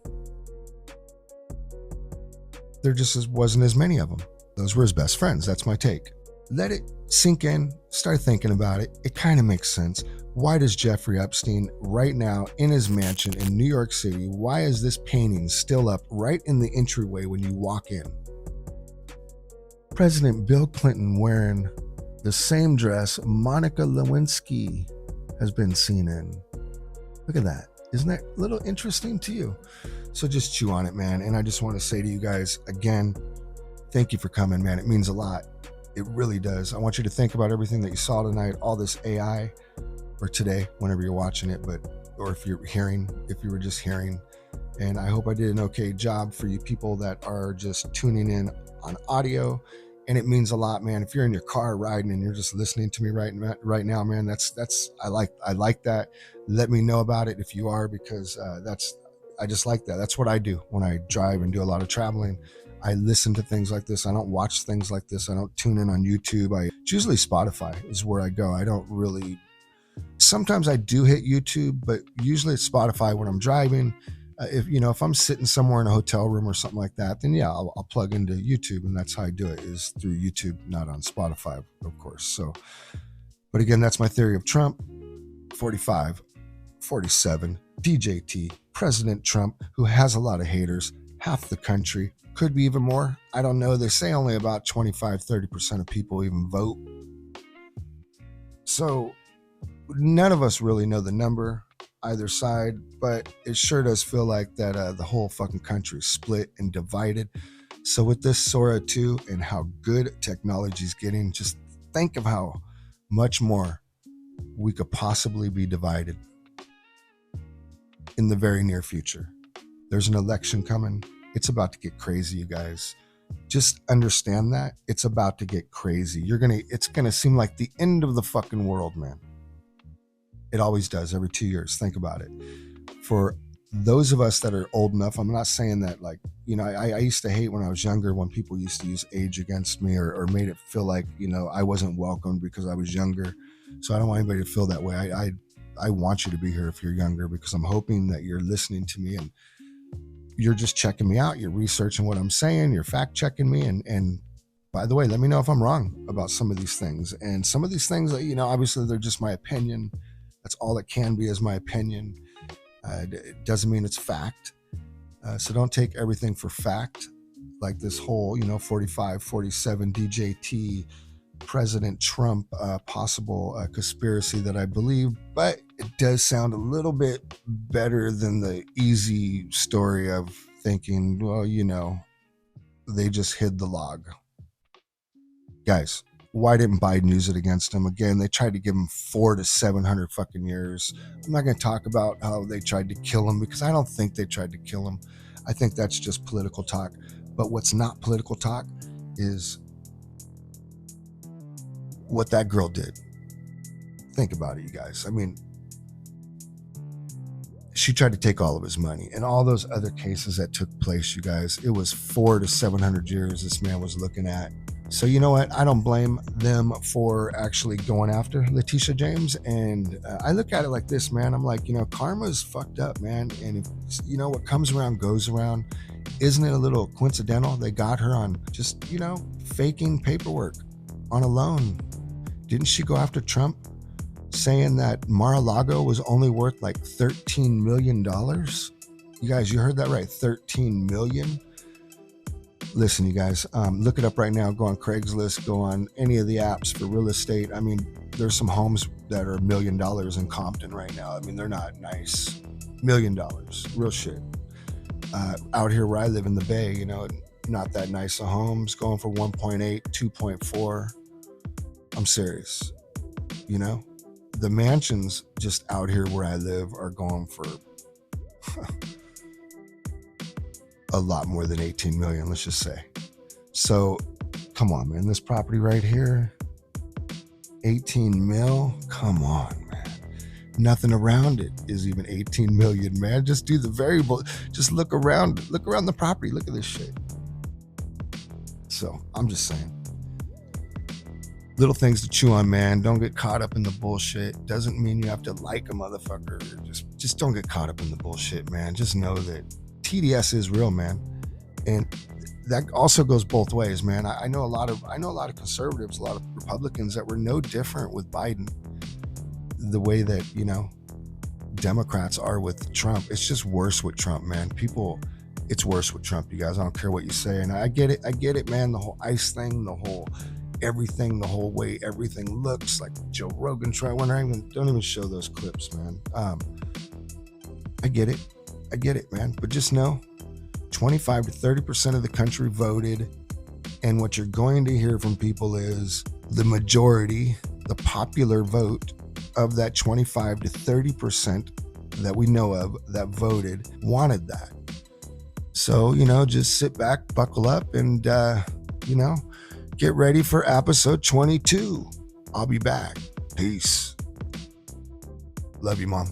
there just wasn't as many of them. Those were his best friends. That's my take. Let it sink in, start thinking about it. It kind of makes sense. Why does Jeffrey Epstein right now in his mansion in New York City, why is this painting still up right in the entryway when you walk in? President Bill Clinton wearing the same dress Monica Lewinsky has been seen in. Look at that. Isn't that a little interesting to you? So just chew on it, man. And I just want to say to you guys again, thank you for coming, man. It means a lot. It really does. I want you to think about everything that you saw tonight, all this AI, or today, whenever you're watching it, or if you were just hearing. And I hope I did an okay job for you people that are just tuning in on audio. And it means a lot, man. If you're in your car riding and you're just listening to me right now, man, I like that. Let me know about it if you are, because I just like that. That's what I do when I drive and do a lot of traveling. I listen to things like this. I don't watch things like this. I don't tune in on YouTube. It's usually Spotify is where I go. I don't really, sometimes I do hit YouTube, but usually it's Spotify when I'm driving. If I'm sitting somewhere in a hotel room or something like that, then yeah, I'll plug into YouTube, and that's how I do it, is through YouTube, not on Spotify, of course. So, but again, that's my theory of Trump. 45, 47, DJT, President Trump, who has a lot of haters, half the country, could be even more. I don't know. They say only about 25, 30% of people even vote. So none of us really know the number, either side, but it sure does feel like that the whole fucking country is split and divided. So with this Sora 2 and how good technology is getting, just think of how much more we could possibly be divided in the very near future. There's an election coming. It's about to get crazy, you guys. just understand that it's about to get crazy. It's gonna seem like the end of the fucking world, man. It always does every 2 years. Think about it. For those of us that are old enough, I'm not saying that, like, you know, I used to hate when I was younger when people used to use age against me or made it feel like, you know, I wasn't welcomed because I was younger. So I don't want anybody to feel that way. I want you to be here if you're younger, because I'm hoping that you're listening to me and you're just checking me out. You're researching what I'm saying. You're fact checking me. And by the way, let me know if I'm wrong about some of these things. And some of these things, you know, obviously they're just my opinion. That's all it can be, is my opinion. It doesn't mean it's fact. So don't take everything for fact, like this whole, you know, 45, 47 DJT, President Trump possible conspiracy that I believe. But it does sound a little bit better than the easy story of thinking, well, you know, they just hid the log. Guys, why didn't Biden use it against him? Again, they tried to give him 400 to 700 fucking years. I'm not going to talk about how they tried to kill him, because I don't think they tried to kill him. I think that's just political talk. But what's not political talk is what that girl did. Think about it, you guys. I mean, she tried to take all of his money, and all those other cases that took place, you guys, it was 400 to 700 years this man was looking at. So you know what? I don't blame them for actually going after Letitia James. And I look at it like this, man. I'm like, you know, karma's fucked up, man. And if, you know, what comes around goes around. Isn't it a little coincidental? They got her on just, you know, faking paperwork on a loan. Didn't she go after Trump saying that Mar-a-Lago was only worth like $13 million? You guys, you heard that right. 13 million. Listen, you guys, look it up right now. Go on Craigslist, go on any of the apps for real estate. I mean, there's some homes that are $1 million in Compton right now. I mean, they're not nice. $1 million, real shit. Out here where I live in the Bay, you know, not that nice of homes, going for 1.8, 2.4. I'm serious. You know, the mansions just out here where I live are going for a lot more than 18 million, let's just say. So come on, man, this property right here, 18 mil, come on, man. Nothing around it is even 18 million, man. Just do the variable, just look around the property, look at this shit. So I'm just saying, little things to chew on, man. Don't get caught up in the bullshit. Doesn't mean you have to like a motherfucker. Just don't get caught up in the bullshit, man. Just know that TDS is real, man, and that also goes both ways, man. I know a lot of conservatives, a lot of Republicans that were no different with Biden, the way that, you know, Democrats are with Trump. It's just worse with Trump, man. It's worse with Trump, you guys. I don't care what you say, and I get it, man. The whole ICE thing, the whole everything, the whole way everything looks, like Joe Rogan tried. Don't even show those clips, man. I get it, man. But just know 25 to 30% of the country voted. And what you're going to hear from people is the majority, the popular vote of that 25 to 30% that we know of that voted wanted that. So, you know, just sit back, buckle up, and, you know, get ready for episode 22. I'll be back. Peace. Love you, Mom.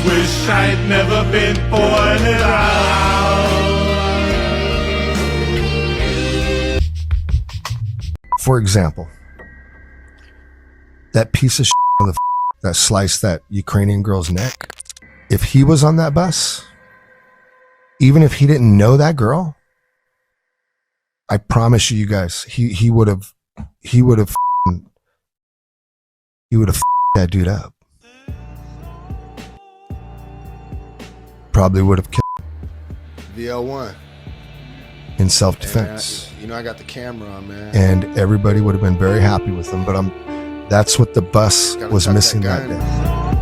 Wish I'd never been born at all. For example, that piece of shit that sliced that Ukrainian girl's neck, if he was on that bus, even if he didn't know that girl, I promise you guys, he would have that dude up. Probably would have killed VL1 in self-defense. You know, I got the camera on, man. And everybody would have been very happy with him, but that's what the bus was missing that day.